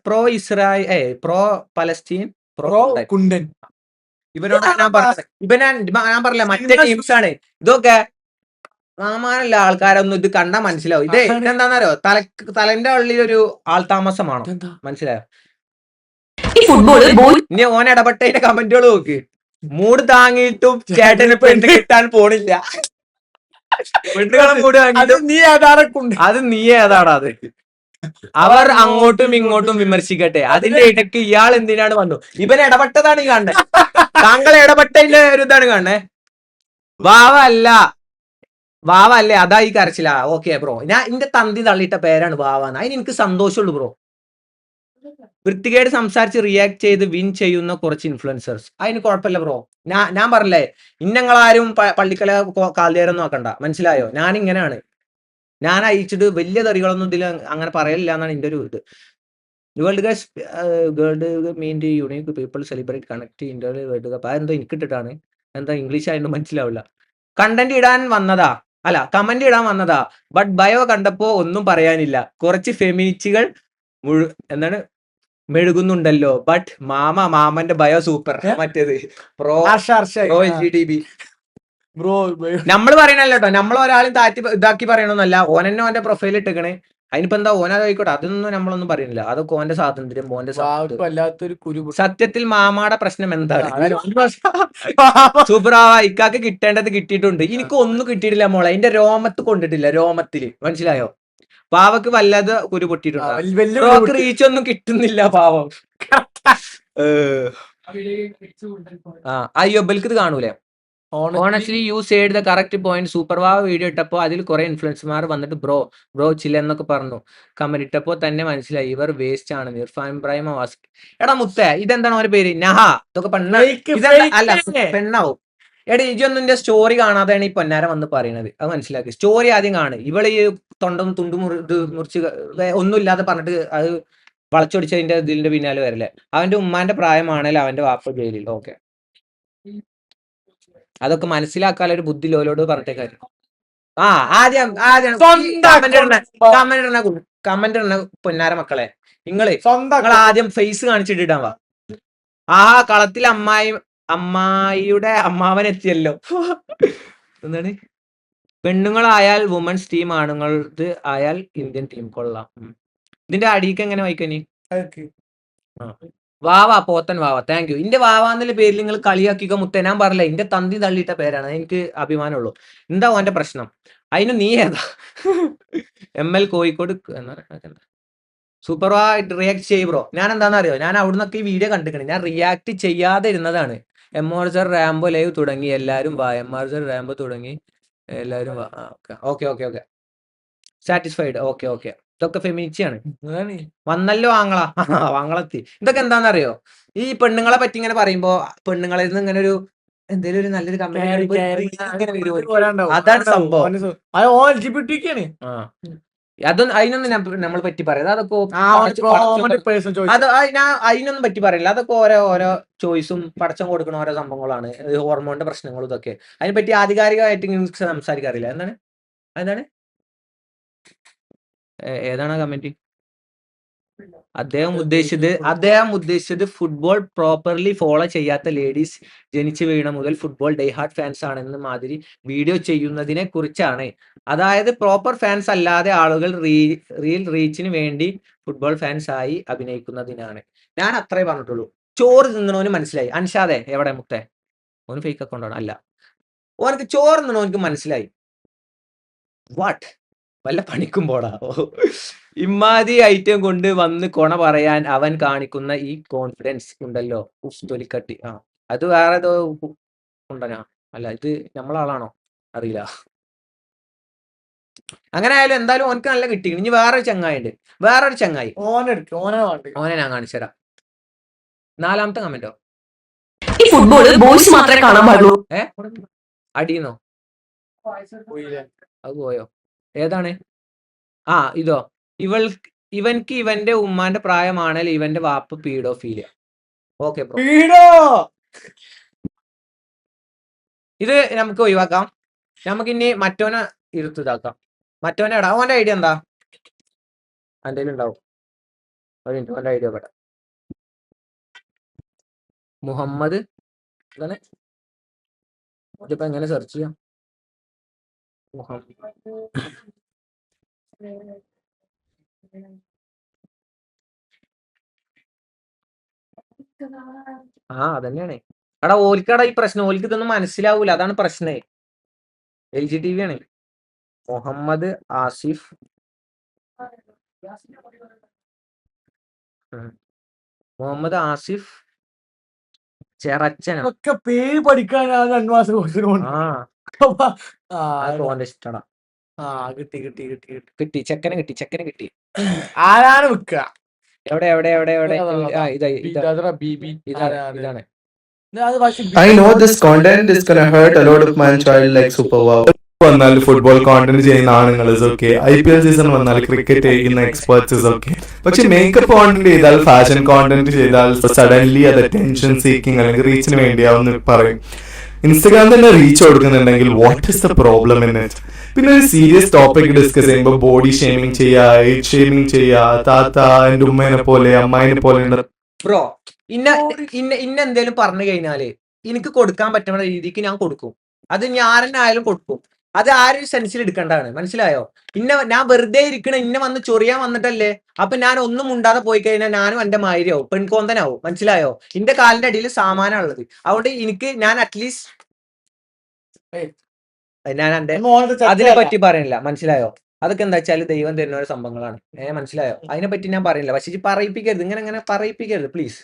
pro Israel, pro Palestine, pro കുണ്ടൻ. ഇവരോട് ഞാൻ പറഞ്ഞില്ല മറ്റേ ടീംസ് ആണ് ഇതൊക്കെ. സാമാനല്ല ആൾക്കാരൊന്നും ഇത് കണ്ടാ മനസ്സിലാവും. ഇതെന്താന്നറിയോ? തലന്റെ ഉള്ളിൽ ഒരു ആൾതാമസമാണോ? മനസ്സിലായോ? ഇനി ഓൻ ഇടപെട്ടതിന്റെ കമന്റുകൾ നോക്ക്. മൂട് താങ്ങിയിട്ടും ചേട്ടന് പെണ്ണ് കിട്ടാൻ പോണില്ല. പെണ്ണുകളെ മൂട് താങ്ങിയിട്ടും അത് നീ ഏതാടാ? അത് അവർ അങ്ങോട്ടും ഇങ്ങോട്ടും വിമർശിക്കട്ടെ, അതിന്റെ ഇടയ്ക്ക് ഇയാൾ എന്തിനാണ് വന്നു? ഇവൻ ഇടപെട്ടതാണ് ഈ കാണുന്നത്. താങ്കൾ ഇടപെട്ടതിന്റെ ഒരു ഇതാണ് കാണുന്നത്. വാവ അല്ലേ, അതാ ഈ കരച്ചില്ല. ഓക്കെ ബ്രോ, ഞാൻ എന്റെ തന്തി തള്ളിയിട്ട പേരാണ് വാവാന്ന്. അതിന് എനിക്ക് സന്തോഷമുള്ളൂ ബ്രോ. വൃത്തികേട് സംസാരിച്ച് റിയാക്ട് ചെയ്ത് വിൻ ചെയ്യുന്ന കുറച്ച് ഇൻഫ്ലുവൻസേഴ്സ്, അതിന് കുഴപ്പമില്ല ബ്രോ. ഞാൻ പറഞ്ഞില്ലേ, ഇന്നങ്ങളാരും പള്ളിക്കല കാൽദേരം നോക്കണ്ട, മനസ്സിലായോ? ഞാൻ ഇങ്ങനെയാണ്. ഞാൻ അയച്ചിട്ട് വലിയ തെറികളൊന്നും ഇതിൽ അങ്ങനെ പറയലില്ല എന്നാണ് എന്റെ ഒരു ഇത്. World cup mean unique people celebrate connect interview world cup. അതെന്തോ എനിക്ക് ഇട്ടിട്ടാണ്, എന്താ ഇംഗ്ലീഷ് ആയതുകൊണ്ട് മനസ്സിലാവില്ല. കമന്റ് ഇടാൻ വന്നതാ, ബട്ട് ബയോ കണ്ടപ്പോ ഒന്നും പറയാനില്ല. കുറച്ച് ഫെമിനിസ്റ്റുകൾ എന്താണ് മെഴുകുന്നുണ്ടല്ലോ, ബട്ട് മാമന്റെ ബയോ സൂപ്പർ. മറ്റേത് പ്രോ LGTB
ബ്രോ
നമ്മൾ പറയണല്ലോ കേട്ടോ, നമ്മൾ ഒരാളും താറ്റി ഇതാക്കി പറയണമെന്നല്ല. ഓനെന്നെ ഓന്റെ പ്രൊഫൈൽ ഇട്ടേക്കണേ, അതിനിപ്പോ എന്താ ഓനായിക്കോട്ടെ, അതൊന്നും നമ്മളൊന്നും പറയുന്നില്ല. അതൊക്കെ ഓന്റെ സ്വാതന്ത്ര്യം, ഓന്റെ
വല്ലാത്തൊരു കുരു.
സത്യത്തിൽ മാമാടെ പ്രശ്നം എന്താണ്? സൂപ്പർ ഇക്കാക്ക് കിട്ടേണ്ടത് കിട്ടിയിട്ടുണ്ട്, എനിക്ക് ഒന്നും കിട്ടിയിട്ടില്ല മോളെ. അതിന്റെ രോമത്ത് കൊണ്ടിട്ടില്ല, രോമത്തില്, മനസ്സിലായോ? പാവക്ക് വല്ലാതെ കുരു പൊട്ടിയിട്ടുണ്ട്. റീച്ച് ഒന്നും കിട്ടുന്നില്ല പാവം. അയ്യോ ബൽക്ക് ഇത് കാണൂലേ? Honestly you said the correct point. Super wow video ഇട്ടപ്പോ അതിൽ കുറെ ഇൻഫ്ലുവൻസർമാർ വന്നിട്ട് ബ്രോ ചില എന്നൊക്കെ പറഞ്ഞു. കമന്റ് ഇട്ടപ്പോ തന്നെ മനസ്സിലായി ഇവർ വേസ്റ്റ് ആണ്. ഇർഫാൻ ഇബ്രാഹിം വാസ്. എടാ മുത്തേ, ഇതെന്താണ് അവന്റെ പേര്? നഹ. ഇതൊക്കെ പെണ്ണാവും. എടാ ഇജൊന്നും എന്റെ സ്റ്റോറി കാണാതെയാണ് ഈ പൊന്നാര വന്ന് പറയുന്നത്, അത് മനസ്സിലാക്കി. സ്റ്റോറി ആദ്യം കാണും. ഇവള് ഈ തൊണ്ടും മുറിച്ച് ഒന്നും ഇല്ലാതെ പറഞ്ഞിട്ട് അത് വളച്ചൊടിച്ചതിന്റെ ഇതിന്റെ പിന്നാലെ വരല്ലേ. അവന്റെ ഉമ്മാന്റെ പ്രായമാണല്ലോ അവന്റെ വാപ്പ ജയിലിൽ. ഓക്കെ, അതൊക്കെ മനസ്സിലാക്കാനുള്ള ഒരു ബുദ്ധി ലോലോട് പറഞ്ഞിട്ടേ കാര്യം. ആദ്യം കമന്റ് ഇടണ പൊന്നാര മക്കളെ, നിങ്ങള് ആദ്യം ഫേസ് കാണിച്ചിട്ടിടാൻ വാ. കളത്തിൽ അമ്മായിയുടെ അമ്മാവൻ എത്തിയല്ലോ. എന്താണ്? പെണ്ണുങ്ങളായാൽ വുമൻസ് ടീം, ആണുങ്ങളത് ആയാൽ ഇന്ത്യൻ ടീം. കൊള്ളാം. ഇതിന്റെ അടിക്ക് എങ്ങനെ വായിക്കനി? വാവാ പോത്തൻ വാവ, താങ്ക് യു. ഇന്റെ വാവാന്നുള്ള പേരിൽ നിങ്ങൾ കളിയാക്കിക്കോ മുത്തേ. ഞാൻ പറഞ്ഞില്ല, ഇന്റെ തന്തി തള്ളിയിട്ട പേരാണ്, എനിക്ക് അഭിമാനമുള്ളൂ. എന്താ ഓന്റെ പ്രശ്നം? അതിന് നീ ഏതാ? ML കോഴിക്കോട് സൂപ്പർ റിയാക്ട് ചെയ്യ് ബ്രോ. ഞാൻ എന്താണെന്ന് അറിയോ, ഞാൻ അവിടുന്നൊക്കെ ഈ വീഡിയോ കണ്ടിരിക്കണേ, ഞാൻ റിയാക്ട് ചെയ്യാതെ ഇരുന്നതാണ്. MRZ റാംബോ ലൈവ് തുടങ്ങി, എല്ലാരും വാ. MRZ റാംബോ തുടങ്ങി, എല്ലാരും വാ. Okay satisfied. ഓക്കെ ഇതൊക്കെ ഫെമിനിറ്റിയാണ്. വന്നല്ലോ വാങ്ങളെത്തി. ഇതൊക്കെ എന്താണെന്നറിയോ, ഈ പെണ്ണുങ്ങളെ പറ്റി ഇങ്ങനെ പറയുമ്പോ പെണ്ണുങ്ങളിൽ നിന്ന് ഇങ്ങനെ ഒരു എന്തേലും ഒരു നല്ലൊരു കമന്റ്, അതാണ് സംഭവം. അതൊന്നും അതിനൊന്നും നമ്മൾ പറ്റി പറയില്ല. അതൊക്കെ അതിനൊന്നും പറ്റി പറയില്ല. അതൊക്കെ ഓരോ ചോയ്സും പടച്ചം കൊടുക്കുന്ന ഓരോ സംഭവങ്ങളാണ്, ഹോർമോണിന്റെ പ്രശ്നങ്ങളും ഇതൊക്കെ. അതിനെപ്പറ്റി ആധികാരികമായിട്ട് സംസാരിക്കാറില്ല. എന്താണ് ഏതാണ് കമന്റ്? അദ്ദേഹം ഉദ്ദേശിച്ചത് ഫുട്ബോൾ പ്രോപ്പർലി ഫോളോ ചെയ്യാത്ത ലേഡീസ് ജനിച്ചു വീണ മുതൽ ഫുട്ബോൾ ഡൈഹാർഡ് ഫാൻസ് ആണെന്ന് മാതിരി വീഡിയോ ചെയ്യുന്നതിനെ കുറിച്ചാണ്. അതായത് പ്രോപ്പർ ഫാൻസ് അല്ലാതെ ആളുകൾ റിയൽ റീച്ചിന് വേണ്ടി ഫുട്ബോൾ ഫാൻസ് ആയി അഭിനയിക്കുന്നതിനാണ്. ഞാൻ അത്രേ പറഞ്ഞിട്ടുള്ളൂ. ചോറ് തിന്നണോന് മനസ്സിലായി. അൻഷാദെ എവിടെ മുത്തേ? ഓന് ഫേക്ക് അക്കൗണ്ടാണ്. അല്ല, ഓനക്ക് ചോറ് തിന്നണോനക്ക് മനസ്സിലായി. വാട്ട് വല്ല പണിക്കും പോടാ. ഇമ്മാതി ഐറ്റം കൊണ്ട് വന്ന് കൊണ പറയാൻ അവൻ കാണിക്കുന്ന ഈ കോൺഫിഡൻസ് ഉണ്ടല്ലോ, തൊലിക്കട്ടി. അത് വേറെ ഏതോ ഉണ്ടനാ. അല്ല, ഇത് നമ്മളാളാണോ അറിയില്ല. അങ്ങനെ ആയാലും എന്തായാലും ഓനക്ക് നല്ല കിട്ടി. ഇനി വേറൊരു ചങ്ങായി ഓനെ ഞാൻ കാണിച്ചു തരാം. 4ാമത്തെ കമന്റോ?
ഈ ഫുട്ബോൾ ബോയ്സ് മാത്രമേ കാണാൻ പാടുള്ളൂ.
അടിയുന്നോ? അത് പോയോ? ഏതാണ്? ഇതോ? ഇവൻക്ക് ഇവന്റെ ഉമ്മാന്റെ പ്രായമാണല്ലോ ഇവന്റെ വാപ്പ പീഡോഫീലിയ. ഓക്കെ ബ്രോ, ഇത് നമുക്ക് ഒഴിവാക്കാം. നമുക്കിനി മറ്റോനെ ഇരുത്തിതാക്കാം. മറ്റോനെ ഇടാം. ഓന്റെ ഐഡിയ എന്താ? എന്റെ ഉണ്ടാവും. ഓന്റെ ഐഡിയ പെടാം. മുഹമ്മദ് എന്താണ്? ഇതിപ്പോ എങ്ങനെ സെർച്ച് ചെയ്യാം? അതന്നെയാണ്. എടാ ഓൽക്കടാ ഈ പ്രശ്നം, ഓൽക്ക് ഇതൊന്നും മനസ്സിലാവൂല, അതാണ് പ്രശ്നേ. LGTV ആണ്. മുഹമ്മദ് ആസിഫ് മുഹമ്മദ് ആസിഫ് ചെറച്ചനോ
ഒക്കെ പേര് പഠിക്കാൻ 2 മാസം കോഴ്സിന് പോകണം.
ഓന്റെ ഇഷ്ടടാ.
കിട്ടി കിട്ടി കിട്ടി കിട്ടി.
കിട്ടി, ചെക്കനെ കിട്ടി.
ആരാണ് വെക്കുക?
എവിടെ
ഇതാണ് ബിബി.
ഇതാണ്.
അത് പക്ഷെ
I know this content is gonna hurt a lot of man child like super wow. വന്നാൽ ഫുട്ബോൾ കോണ്ടന്റ് ചെയ്യുന്ന ആണുങ്ങൾ ഇസ് ഓക്കെ, IPL സീസൺ വന്നാൽ ക്രിക്കറ്റ് ചെയ്യുന്ന എക്സ്പേർട്സ് ഇസ് ഓക്കെ. പക്ഷെ മേക്കപ്പ് കോണ്ടന്റ് ചെയ്താൽ, ഫാഷൻ കോണ്ടന്റ് ചെയ്താൽ സഡൻലി അത് അറ്റൻഷൻ സീക്കിംഗ് അല്ലെങ്കിൽ റീച്ചിന് വേണ്ടിയാവുന്ന പറയും. ഇൻസ്റ്റഗ്രാം തന്നെ റീച്ച് കൊടുക്കുന്നുണ്ടെങ്കിൽ what is the problem in it? പിന്നെ ഒരു സീരിയസ് ടോപ്പിക് ഡിസ്കസ് ചെയ്യുമ്പോൾ ബോഡി ഷേമിങ് ചെയ്യാ, ഏജ് ഷേമിങ് ചെയ്യാ, താത്ത എന്റെ ഉമ്മേനെ പോലെ അമ്മായിനെ പോലെ.
ബ്രോ ഇന്ന എന്തേലും പറഞ്ഞു കഴിഞ്ഞാല് എനിക്ക് കൊടുക്കാൻ പറ്റുന്ന രീതിക്ക് ഞാൻ കൊടുക്കും. അത് ഞാൻ ആയാലും കൊടുക്കും. അത് ആരും സെൻസിൽ എടുക്കേണ്ടതാണ്. മനസ്സിലായോ? ഞാൻ വെറുതെ ഇരിക്കണ ഇന്നെ വന്ന് ചൊറിയാൻ വന്നിട്ടല്ലേ. അപ്പൊ ഞാൻ ഒന്നും ഉണ്ടാതെ പോയി കഴിഞ്ഞാൽ ഞാനും എന്റെ മാതിരിയാവും, പെൺകോന്തനാവും. മനസ്സിലായോ? എന്റെ കാലിന്റെ അടിയിൽ സാമാനം ഉള്ളത്. അതുകൊണ്ട് ഞാൻ അറ്റ്ലീസ്റ്റ് ഞാൻ എന്റെ അതിനെ പറ്റി പറയണില്ല. മനസ്സിലായോ? അതൊക്കെ എന്താ വെച്ചാൽ ദൈവം തരുന്ന ഒരു സംഭവങ്ങളാണ്. മനസ്സിലായോ? അതിനെ പറ്റി ഞാൻ പറയില്ല. പക്ഷെ പറയിപ്പിക്കരുത്, ഇങ്ങനെ പറയിപ്പിക്കരുത് പ്ലീസ്.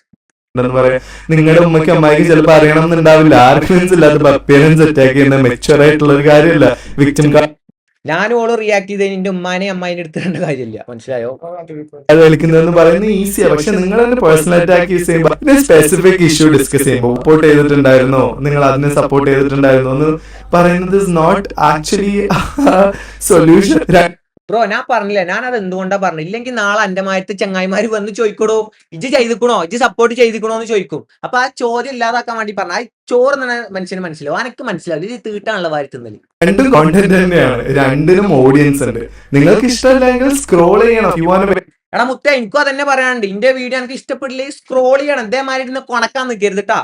നിങ്ങളുടെ ഉമ്മയ്ക്ക് അമ്മായിക്ക് ചിലപ്പോൾ അറിയണം എന്നുണ്ടാവില്ല. ആർക്കും ഇല്ലാത്ത പേരൻസ് അറ്റാക്ക് ചെയ്യുന്ന മെച്ചുവർ ആയിട്ടുള്ള ഒരു കാര്യമല്ല വിക്ടിം.
ഞാനും ഓള് റിയാക്ട് ചെയ്ത് എന്റെ ഉമ്മാനെ അമ്മായിനെ എടുത്തിട്ടേണ്ട കാര്യമില്ല. മനസ്സിലായോ?
അത് കളിക്കുന്നതെന്ന് പറയുന്നത് ഈസിയാ. പക്ഷെ നിങ്ങൾ തന്നെ പേഴ്സണൽ അറ്റാക്ക് യൂസ് ചെയ്യുമ്പോൾ സ്പെസിഫിക് ഇഷ്യൂ ഡിസ്കസ് ചെയ്യുമ്പോൾ സപ്പോർട്ട് ചെയ്തിട്ടുണ്ടായിരുന്നോ, നിങ്ങൾ അതിനെ സപ്പോർട്ട് ചെയ്തിട്ടുണ്ടായിരുന്നോ എന്ന് പറയുന്നത് is not actually solution.
Bro ഞാൻ പറഞ്ഞില്ല, ഞാൻ അത് എന്തുകൊണ്ടാ പറഞ്ഞു. ഇല്ലെങ്കിൽ നാളെ എന്റെ മായത്ത് ചങ്ങായിമാര് വന്ന് ചോദിക്കണോ ഇജ്ജ് ചെയ്തിക്കണോ, ഇജ്ജ് സപ്പോർട്ട് ചെയ്തിക്കണോ എന്ന് ചോദിക്കും. അപ്പൊ ആ ചോദ്യം ഇല്ലാതാക്കാൻ വേണ്ടി പറഞ്ഞു. ആ ചോറ് മനുഷ്യന് മനസ്സിലാവും, അനക്ക് മനസ്സിലാവും. ഇത് തീട്ടാണല്ലോ വാരി തിന്നല്.
രണ്ടും കോണ്ടന്റ് തന്നെയാണ്, രണ്ടിനും ഓഡിയൻസ് ഉണ്ട്. നിങ്ങൾക്ക് ഇഷ്ടമല്ലെങ്കിൽ സ്ക്രോൾ ചെയ്യണം.
എടാ മുത്തേ, എനിക്കും അതന്നെ പറയാനുണ്ട്. ഇന്റെ വീഡിയോ എനിക്ക് ഇഷ്ടപ്പെട്ടില്ലേ സ്ക്രോൾ ചെയ്യണം. ഇതേമാതിരി ഇരുന്ന് കൊണക്കാൻ നിൽക്കരുത് കേട്ടാ.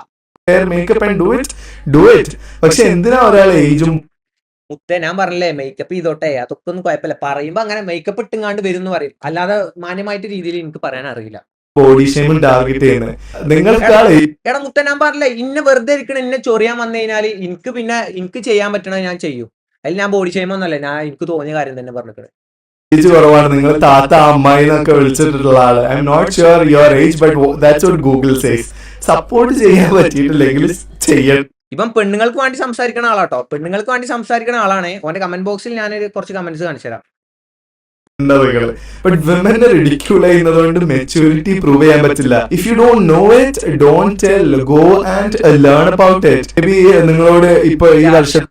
Makeup and do it. പക്ഷെ എന്തിനാ ഒരാൾ ഏജും
മുത്തേ ഞാൻ പറഞ്ഞില്ലേ മേക്കപ്പ് ചെയ്തോട്ടെ, അതൊക്കെ ഒന്നും കുഴപ്പമില്ല. പറയുമ്പോ അങ്ങനെ മേക്കപ്പ് ഇട്ടുങ്ങാണ്ട് വരും എന്ന് പറയും. അല്ലാതെ മാന്യമായിട്ട് രീതിയിൽ എനിക്ക് പറയാൻ അറിയില്ല.
ബോഡി ഷേമിംഗ് ടാർഗറ്റ് ചെയ്യുന്നത് നിങ്ങൾക്ക്.
എടാ മുത്തേ ഞാൻ പറഞ്ഞില്ലേ, ഇന്നെ വെറുതെ ഇരിക്കണ എന്നെ ചൊറിയാൻ വന്നു കഴിഞ്ഞാൽ എനിക്ക് ചെയ്യാൻ പറ്റണത് ഞാൻ ചെയ്യും. അതിൽ ഞാൻ ബോഡി ഷെയിമൊന്നുമല്ല, ഞാൻ എനിക്ക് തോന്നിയ കാര്യം തന്നെ പറഞ്ഞിട്ട്.
ഏജ് കുറവാണ്, നിങ്ങൾ താത്ത അമ്മായി എന്നൊക്കെ വിളിച്ചിട്ടുള്ള ആള്. I am not sure your age, but that's what Google says. Support ചെയ്യാൻ പറ്റിയിട്ടില്ലെങ്കിൽ ചെയ്യണം.
ഇപ്പം പെണ്ണുങ്ങൾക്ക് വേണ്ടി സംസാരിക്കുന്ന ആളാട്ടോ, പെണ്ണുങ്ങൾക്ക് വേണ്ടി സംസാരിക്കുന്ന ആളാണ്. ഓന്റെ കമന്റ് ബോക്സിൽ ഞാൻ കുറച്ച് കമന്റ്സ് കാണിച്ചു തരാം.
ബട്ട് വിമനെ റിഡിക്യൂൾ ചെയ്യുന്നതുകൊണ്ട് മെച്യൂരിറ്റി പ്രൂവ് ചെയ്യാൻ പറ്റില്ല. If you don't know it don't tell, go and learn about it. May be നിങ്ങളോട് ഇപ്പൊ ഈ വർഷം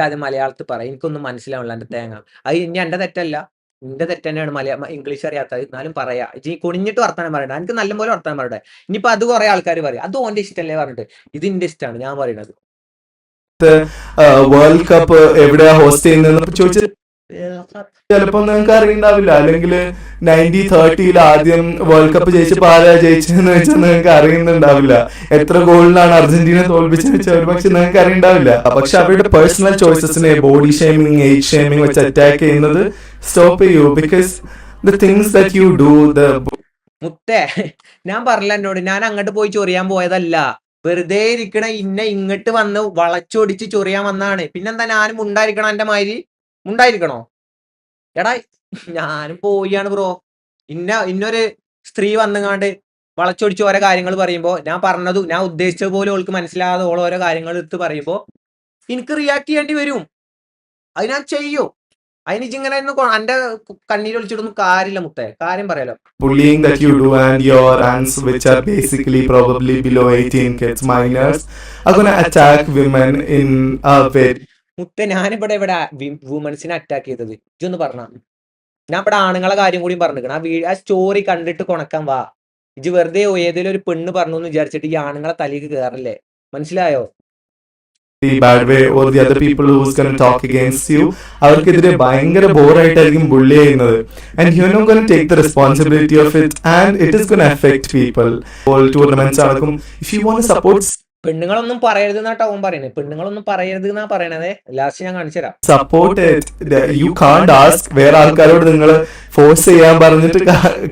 അത് മലയാളത്തിൽ പറയാം, എനിക്കൊന്നും മനസ്സിലാവില്ല എന്റെ തേങ്ങ. അത് ഇനി എന്റെ തെറ്റല്ല, നിന്റെ തെറ്റ് തന്നെയാണ്. ഇംഗ്ലീഷ് അറിയാത്തത്. എന്നാലും പറയാ, കുനിഞ്ഞിട്ട് വർത്താനം പറയണ്ട. എനിക്ക് നല്ലപോലെ വർത്താനം പറയട്ടെ. ഇനിയിപ്പോ അത് കുറെ ആൾക്കാർ പറയും അത് ഓന്റെ ഇഷ്ടമല്ലേ പറഞ്ഞിട്ട്. ഇത് എന്റെ ഇഷ്ടമാണ് ഞാൻ പറയണത്.
വേൾഡ് കപ്പ് എവിടെയാ ഹോസ്റ്റ് ചെയ്യുന്നതെന്ന് ചോദിച്ചാൽ ചിലപ്പോ നിങ്ങൾക്ക് അറിയണ്ടാവില്ല. അല്ലെങ്കിൽ 1930 ആദ്യം വേൾഡ് കപ്പ് ജയിച്ചപ്പോ ആരാ ജയിച്ചതെന്ന് വെച്ചാൽ നിങ്ങൾക്ക് അറിയുന്നുണ്ടാവില്ല. എത്ര ഗോളിനാണ് അർജന്റീന തോൽപ്പിച്ചെന്ന് വെച്ചാൽ ഒരു പക്ഷെ നിങ്ങൾക്ക് അറിയണ്ടാവില്ല. പക്ഷെ അവരുടെ പേഴ്സണൽ ചോയ്സസിനെ ബോഡി ഷേമിങ്, ഏജ് ഷേമിങ് വെച്ച് അറ്റാക്ക് ചെയ്യുന്നത് സ്റ്റോപ്പ് ചെയ്യൂ. Because the things that you do
മുത്തേ ഞാൻ പറഞ്ഞില്ല എന്നോട്, ഞാൻ അങ്ങോട്ട് പോയി ചൊറിയാൻ പോയതല്ല. വെറുതെ ഇരിക്കണ ഇങ്ങോട്ട് വന്ന് വളച്ചൊടിച്ച് ചൊറിയാൻ വന്നാണ്. പിന്നെന്താ ഞാനും ഉണ്ടായിരിക്കണം എന്റെ മാതിരി? ഉണ്ടായിരിക്കണോ? എടാ ഞാനും പോയാണ് ബ്രോ. ഇന്നൊരു സ്ത്രീ വന്നുകാണ്ട് വളച്ചൊടിച്ച് ഓരോ കാര്യങ്ങൾ പറയുമ്പോ ഞാൻ ഉദ്ദേശിച്ചത് പോലെ ഓൾക്ക് മനസ്സിലാകാതെ ഓരോ കാര്യങ്ങൾ എടുത്ത് പറയുമ്പോ എനിക്ക് റിയാക്ട് ചെയ്യേണ്ടി വരും. അത് ഞാൻ ചെയ്യും. അതിന് ഇങ്ങനെ എന്റെ കണ്ണീര് ഒളിച്ചിട്ടൊന്നും കാര്യമില്ല മുത്തേ, കാര്യം പറയാലോ.
bullying that you do and your aunts which are basically probably below 18 kids, minors, are gonna attack women in a way.
മുത്തേ ഞാനിവിടെ വുമൻസിനെ അറ്റാക്ക് ചെയ്തത് ഇതൊന്ന് പറഞ്ഞ. ഞാൻ ഇവിടെ ആണുങ്ങളെ കാര്യം കൂടി പറഞ്ഞിരിക്കണം. ആ സ്റ്റോറി കണ്ടിട്ട് കൊണക്കാൻ വാ. ഇജ് വെറുതെ ഏതെങ്കിലും ഒരു പെണ്ണ് പറഞ്ഞു എന്ന് വിചാരിച്ചിട്ട് ഈ ആണുങ്ങളെ തലേക്ക് കയറല്ലേ. മനസ്സിലായോ?
The bad way or the other people who's going to talk against you, അവർക്കെതിരെ ഭയങ്കര ബോറായിട്ടായിരിക്കും ബുള്ളി ചെയ്യുന്നത്. And you're not going to take the responsibility of it and it is going to affect people. All tournaments നടക്കും. If you want to support,
പെണ്ണുങ്ങളൊന്നും പറയരുത് എന്നാട്ടോ അവൻ പറയുന്നത്. പെണ്ണുങ്ങളൊന്നും പറയരുത് എന്നാ പറയണതേ. Last ഞാൻ കാണിച്ചു തരാം.
support it. You can't ask വേറെ ആൾക്കാരോട് നിങ്ങൾ ഫോഴ്സ് ചെയ്യാൻ പറഞ്ഞിട്ട്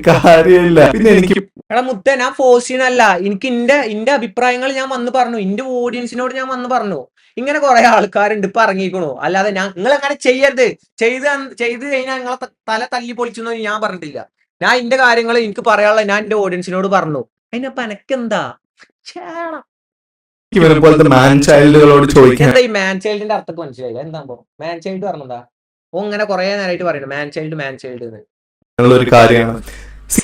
കാര്യമില്ല. പിന്നെ എനിക്ക്
എടാ മുത്തേ ഞാൻ ഫോഴ്സ് ചെയ്യണല്ല, എനിക്ക് എന്റെ അഭിപ്രായങ്ങൾ ഞാൻ വന്ന് പറഞ്ഞു. എന്റെ ഓഡിയൻസിനോട് ഞാൻ വന്ന് പറഞ്ഞു. ഇങ്ങനെ കുറെ ആൾക്കാരുണ്ട് ഇപ്പൊ ഇറങ്ങിക്കണു. അല്ലാതെ നിങ്ങൾ അങ്ങനെ ചെയ്യരുത്, ചെയ്ത് കഴിഞ്ഞാൽ നിങ്ങളെ തല തല്ലി പൊളിച്ചെന്ന് ഞാൻ പറഞ്ഞിട്ടില്ല. ഞാൻ എന്റെ കാര്യങ്ങൾ എനിക്ക് പറയാനുള്ള ഞാൻ എന്റെ ഓഡിയൻസിനോട് പറഞ്ഞു. അതിനപ്പൊ എനക്കെന്താ
ഇവരെ പോലത്തെ മാൻ ചൈൽഡുകളോട് ചോദിക്കാൻ
എന്താ ഈ മാൻ ചൈൽഡിന്റെ അർത്ഥം മനസ്സിലായില്ല? എന്താ മാൻ ചൈൽഡ് പറഞ്ഞതാ? ഓ ഇങ്ങനെ കുറെ നേരമായിട്ട് പറയുന്നു മാൻ ചൈൽഡ് എന്ന്.
ഒരു കാര്യമാണ്.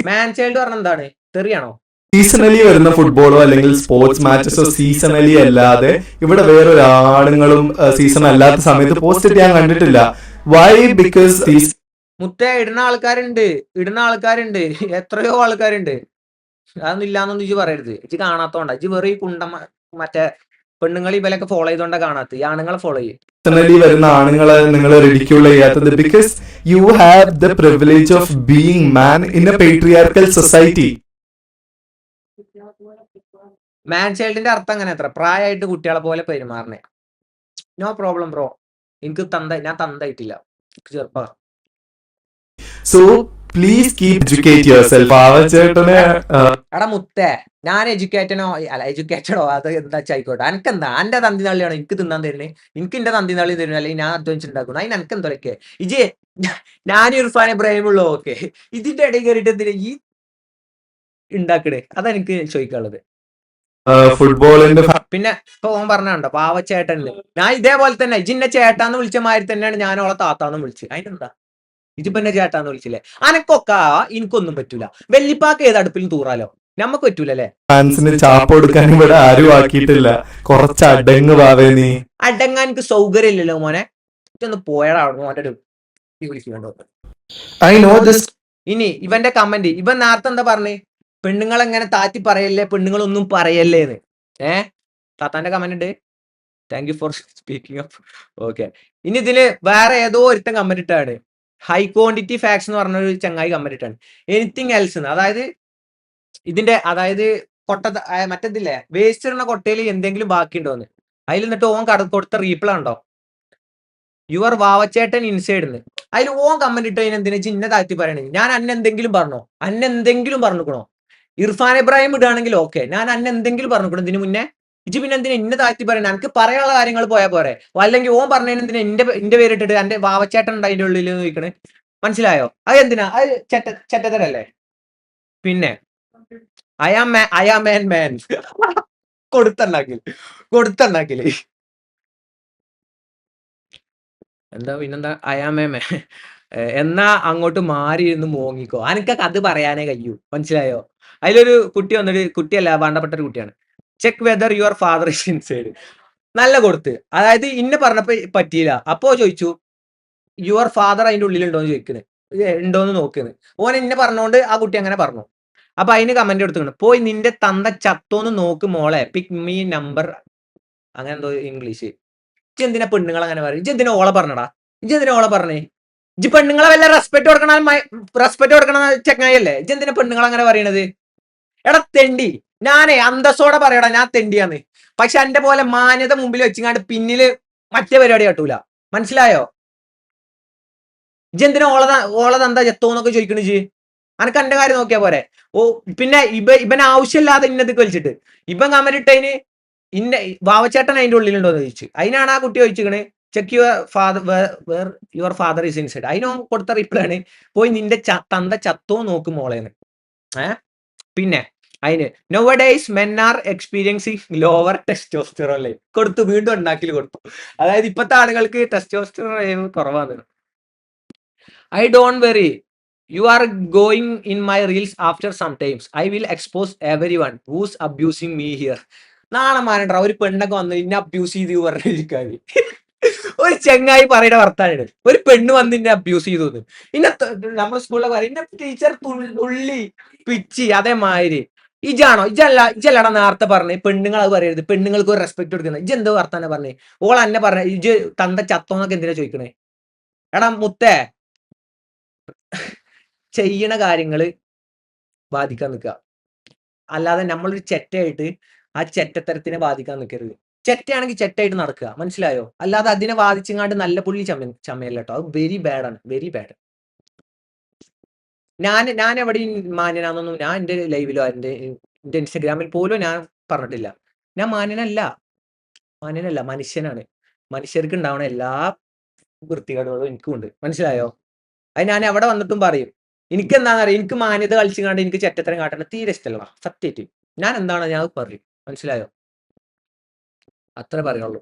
മാൻ ചൈൽഡ് പറഞ്ഞ എന്താണ്? തെറിയാണോ?
സീസണലി വരുന്ന ഫുട്ബോളോ അല്ലെങ്കിൽ സ്പോർട്സ് മാച്ചസോ സീസണലി അല്ലാതെ ഇവിടെ വേറൊരു ആണുങ്ങളും സീസൺ അല്ലാത്ത സമയത്ത് പോസ്റ്റ് ചെയ്യാൻ കണ്ടിട്ടില്ല. വൈ? ബിക്കോസ്
മുത്തേ ഇടുന്ന ആൾക്കാരുണ്ട് എത്രയോ ആൾക്കാരുണ്ട്. അതൊന്നും ഇല്ലാന്നൊന്നും ഇജ്ജ് പറയരുത്. ഇജ്ജ് കാണാത്തോണ്ടാ. ഇജ്ജ് വെറും ഈ മറ്റേ പെണ്ണുങ്ങൾ ഇവലൊക്കെ ഫോളോ ചെയ്തോണ്ടാ കാണാത്ത. ഈ ആണുങ്ങളെ ഫോളോ ചെയ്യും.
സീസണലി വരുന്ന ആണുങ്ങളെ നിങ്ങൾ റിഡിക്യൂൾ ചെയ്യാത്തത് because you have the privilege of being man in a patriarchal society.
Man ചൈൽഡിന്റെ അർത്ഥം അങ്ങനെ എത്ര പ്രായമായിട്ട് കുട്ടികളെ പോലെ പെരുമാറണേ. No problem bro. എനിക്ക് ഞാൻ തന്തായിട്ടില്ല, ചെറുപ്പ.
So please keep educate yourself. പാവച്ചേട്ടനെ
എടാ മുത്തേ, ഞാൻ എഡ്യൂക്കേറ്റഡോ അത് എന്താ ആയിക്കോട്ടെ. എനിക്കെന്താ എന്റെ തന്തി നള്ളിയാണോ എനിക്ക് തിന്നാൻ തരുന്നേ? എനിക്ക് എന്റെ തന്തി നള്ളി തരുന്നു, അല്ലെങ്കിൽ ഞാൻ അധ്വാനിച്ചുണ്ടാക്കുന്നു. അതിന് എനിക്ക് എന്തൊക്കെ ഇജ് ഞാൻ ഇർഫാനെ ബ്രൈമുള്ളൂ. ഓക്കെ, ഇതിന്റെ ഇടയിൽ കയറിയിട്ട് എന്തിനാ ഈ ഉണ്ടാക്കണേ? അതെനിക്ക് ചോദിക്കാനുള്ളത്.
ഫുട്ബോളിന്റെ
പിന്നെ ഇപ്പൊ ഓൻ പറഞ്ഞോ പാവച്ചേട്ടന്. ഞാൻ ഇതേപോലെ തന്നെ ഇജിന്നെ ചേട്ടാന്ന് വിളിച്ച മാതിരി തന്നെയാണ് ഞാൻ ഓളെ താത്താന്ന് വിളിച്ചത്. അതിനെന്താ? ഇജിപ്പോ എന്നെ ചേട്ടാന്ന് വിളിച്ചില്ലേ? അനക്കൊക്കെ എനിക്കൊന്നും പറ്റൂല. വെല്ലിപ്പാക്ക് ഏത് അടുപ്പിലും തൂറാലോ, നമ്മക്ക് പറ്റൂലല്ലേ?
ഫാൻസിന് ചാപ്പ് കൊടുക്കാൻ ഇവിടെ ആരും ആക്കിയിട്ടില്ല. കുറച്ച് അടങ്ങ് പാവേ നീ.
അടങ്ങാൻ എനിക്ക് സൗകര്യം ഇല്ലല്ലോ മോനെ. ഇതൊന്ന് പോയടാ മോന്റെ ഒരു വിളിക്കുന്നുണ്ടോ?
I know this.
ഇനി ഇവന്റെ കമന്റ്, ഇവൻ നേരത്തെ എന്താ പറഞ്ഞേ? പെണ്ണുങ്ങളെങ്ങനെ താറ്റി പറയല്ലേ, പെണ്ണുങ്ങളൊന്നും പറയല്ലേന്ന്. താത്താന്റെ കമന്റ് ഉണ്ട്. Thank you for speaking up. Okay, ഇനി ഇതില് വേറെ ഏതോ ഒരുത്തൻ കമന്റ് ഇട്ടാണ്. ഹൈ ക്വാണ്ടിറ്റി ഫാക്സ് എന്ന് പറഞ്ഞൊരു ചങ്ങായി കമന്റ് ഇട്ടാണ്. എനിത്തിങ് എൽസ് എന്ന്, അതായത് ഇതിന്റെ മറ്റേതില്ലേ വേസ്റ്റ് ഇടുന്ന കൊട്ടയിൽ എന്തെങ്കിലും ബാക്കിയുണ്ടോന്ന്. അതിൽ എന്നിട്ട് ഓൻ കൊടുത്ത റീപ്ലൈ ഉണ്ടോ? യുവർ വാവച്ചേട്ടൻ ഇൻസൈഡ്. അതിൽ ഓൻ കമന്റ് ഇട്ട് എന്തിനാ ചിന്ന താഴ്ത്തി പറയണേ? ഞാൻ അന്നെന്തെങ്കിലും പറഞ്ഞുക്കണോ? ഇർഫാൻ ഇബ്രാഹിം ഇടുകയാണെങ്കിൽ ഓക്കെ, ഞാൻ അന്നെന്തെങ്കിലും പറഞ്ഞുക്കണോ ഇതിന് മുന്നേ? ഇജ് പിന്നെ എന്തിനാ ഇന്ന താഴ്ത്തി പറയണേ? എനിക്ക് പറയാനുള്ള കാര്യങ്ങൾ പോയാൽ പോരെ? അല്ലെങ്കിൽ ഓൻ പറഞ്ഞതിന് എന്തിനാ എന്റെ പേരിട്ടിട്ട് എന്റെ വാവച്ചേട്ടൻ ഉണ്ട് അതിന്റെ ഉള്ളിൽ ചോദിക്കണേ? മനസ്സിലായോ? അത് എന്തിനാ? അത് ചെറ്റത്തരല്ലേ? പിന്നെ ഐ ആം മാൻ കൊടുത്തുണ്ടാക്കില് എന്താ പിന്നെന്താ? I am a man. എന്നാ അങ്ങോട്ട് മാറിയിരുന്ന് മോങ്ങിക്കോ. അനക്കൊക്കെ അത് പറയാനേ കഴിയൂ. മനസ്സിലായോ? അതിലൊരു കുട്ടി വന്നിട്ട്, കുട്ടിയല്ല വേണ്ടപ്പെട്ട ഒരു കുട്ടിയാണ്, check whether your father is inside. നല്ല കൊടുത്ത്, അതായത് ഇന്ന പറഞ്ഞപ്പോ പറ്റിയില്ല. അപ്പോ ചോദിച്ചു യുവർ ഫാദർ അതിന്റെ ഉള്ളിലുണ്ടോന്ന് ചോദിക്കുന്നത്, ഉണ്ടോന്ന് നോക്കുന്നത്. ഓൻ ഇന്നെ പറഞ്ഞോണ്ട് ആ കുട്ടി അങ്ങനെ പറഞ്ഞു. അപ്പൊ അതിന് കമന്റ് എടുത്തുകൊണ്ട്, പോയി നിന്റെ തന്ത ചത്തോന്ന് നോക്ക് മോളെ, പിക് മീ നമ്പർ, അങ്ങനെ എന്തോ ഇംഗ്ലീഷ്. ഇജ്ജ് എന്തിനാ പെണ്ണുങ്ങൾ അങ്ങനെ പറയും? ഇജ്ജ് എന്തിനാ ഓളെ പറഞ്ഞടാ? ഇജ്ജ് എന്തിനാ ഓളെ പറഞ്ഞേ? ഇജ്ജ് പെണ്ണുങ്ങളെ വല്ല റെസ്പെക്ട് കൊടുക്കണ ചെങ്ങായല്ലേ? ഇജ്ജ് എന്തിനാ പെണ്ണുങ്ങൾ അങ്ങനെ പറയണത്? എടാ തെണ്ടി, ഞാനേ അന്തസ്സോടെ പറയടാ ഞാൻ തെണ്ടിയാന്ന്. പക്ഷെ എന്റെ പോലെ മാന്യത മുമ്പിൽ വെച്ചിങ്ങാണ്ട് പിന്നില് മറ്റേ പരിപാടി കാട്ടൂല. മനസ്സിലായോ? ഇജ്ജ് എന്തിനാ ഓളതെന്താ ചെത്തോന്നൊക്കെ ചോദിക്കണ? ഇജ്ജ് അനക്ക് എന്റെ കാര്യം നോക്കിയാ പോരെ? ഓ പിന്നെ ഇവൻ ആവശ്യമില്ലാതെ ഇന്നതൊക്കെ വലിച്ചിട്ട് ഇവൻ കമന്റ് ഇട്ടതിന് ഇന്ന വാവച്ചേട്ടൻ അതിന്റെ ഉള്ളിലുണ്ടോന്ന് ചോദിച്ചു. അതിനാണ് ആ കുട്ടി ചോദിച്ചിക്കണ് check your father is inside. അതിനോ കൊടുത്ത റിപ്ലൈ ആണ്, പോയി നിന്റെ തന്ത ചത്തോ നോക്ക് മോളേന്ന്. പിന്നെ അതിന് nowadays men are experiencing lower testosterone കൊടുത്തു, വീണ്ടും ഉണ്ടാക്കിൽ കൊടുത്തു. അതായത് ഇപ്പത്തെ ആളുകൾക്ക് ടെസ്റ്റോസ്റ്ററോൺ കുറവാണ്. I don't worry, you are going in my reels after some times. I will expose everyone who's abusing me here. നാളെ മാനണ്ട ഒരു പെണ്ണൊക്കെ വന്ന് ഇന്നെ അബ്യൂസ് ചെയ്ത് പറഞ്ഞിരിക്കാന്. ഒരു ചെങ്ങായി പറയുന്ന വർത്താനാണ്, ഒരു പെണ്ണ് വന്ന് ഇന്നെ അബ്യൂസ് ചെയ്തു. ഇന്നെ നമ്മുടെ സ്കൂളിലെ പറയും ഇന്നെ ടീച്ചർ തുള്ളി പിച്ചി. അതേമാതിരി ഇജല്ലടാ നേരത്തെ പറഞ്ഞേ പെണ്ണുങ്ങൾ അത് പറയരുത്, പെണ്ണുങ്ങൾക്ക് ഒരു റെസ്പെക്ട് കൊടുക്കുന്നത്. ഇജ് എന്തോ വർത്താനം പറഞ്ഞേ? ഓൾ എന്നെ പറഞ്ഞ ഇജ് തന്ത ചത്തോന്നൊക്കെ എന്തിനാ ചോദിക്കണേ? എടാ മുത്തേ, ചെയ്യണ കാര്യങ്ങള് ബാധിക്കാൻ നിൽക്കുക, അല്ലാതെ നമ്മളൊരു ചെറ്റയായിട്ട് ആ ചെറ്റത്തരത്തിനെ ബാധിക്കാൻ നിൽക്കരുത്. ചെറ്റയാണെങ്കിൽ ചെറ്റായിട്ട് നടക്കുക, മനസ്സിലായോ? അല്ലാതെ അതിനെ ബാധിച്ചങ്ങാണ്ട് നല്ല പുള്ളി ചമയല്ല കേട്ടോ. അത് വെരി ബാഡ് ആണ്, വെരി ബാഡ്. ഞാൻ എവിടെയും മാന്യനാന്നൊന്നും ഞാൻ എന്റെ ലൈവിലോ എന്റെ ഇൻസ്റ്റഗ്രാമിൽ പോലും ഞാൻ പറഞ്ഞിട്ടില്ല. ഞാൻ മാന്യനല്ല, മനുഷ്യനാണ്. മനുഷ്യർക്ക് ഉണ്ടാവണ എല്ലാ വൃത്തികേടുകളും എനിക്കും ഉണ്ട്, മനസ്സിലായോ? അത് ഞാൻ എവിടെ വന്നിട്ടും പറയും. എനിക്ക് എന്താണെന്നറിയാം, എനിക്ക് മാന്യത കളിച്ചു കണ്ട് എനിക്ക് ചെറ്റത്തരം കാട്ടണം തീരെ ഇഷ്ടമല്ല സത്യമായിട്ട്. ഞാൻ എന്താണ് ഞാൻ പറയും, മനസ്സിലായോ? അത്രേ പറയുള്ളൂ.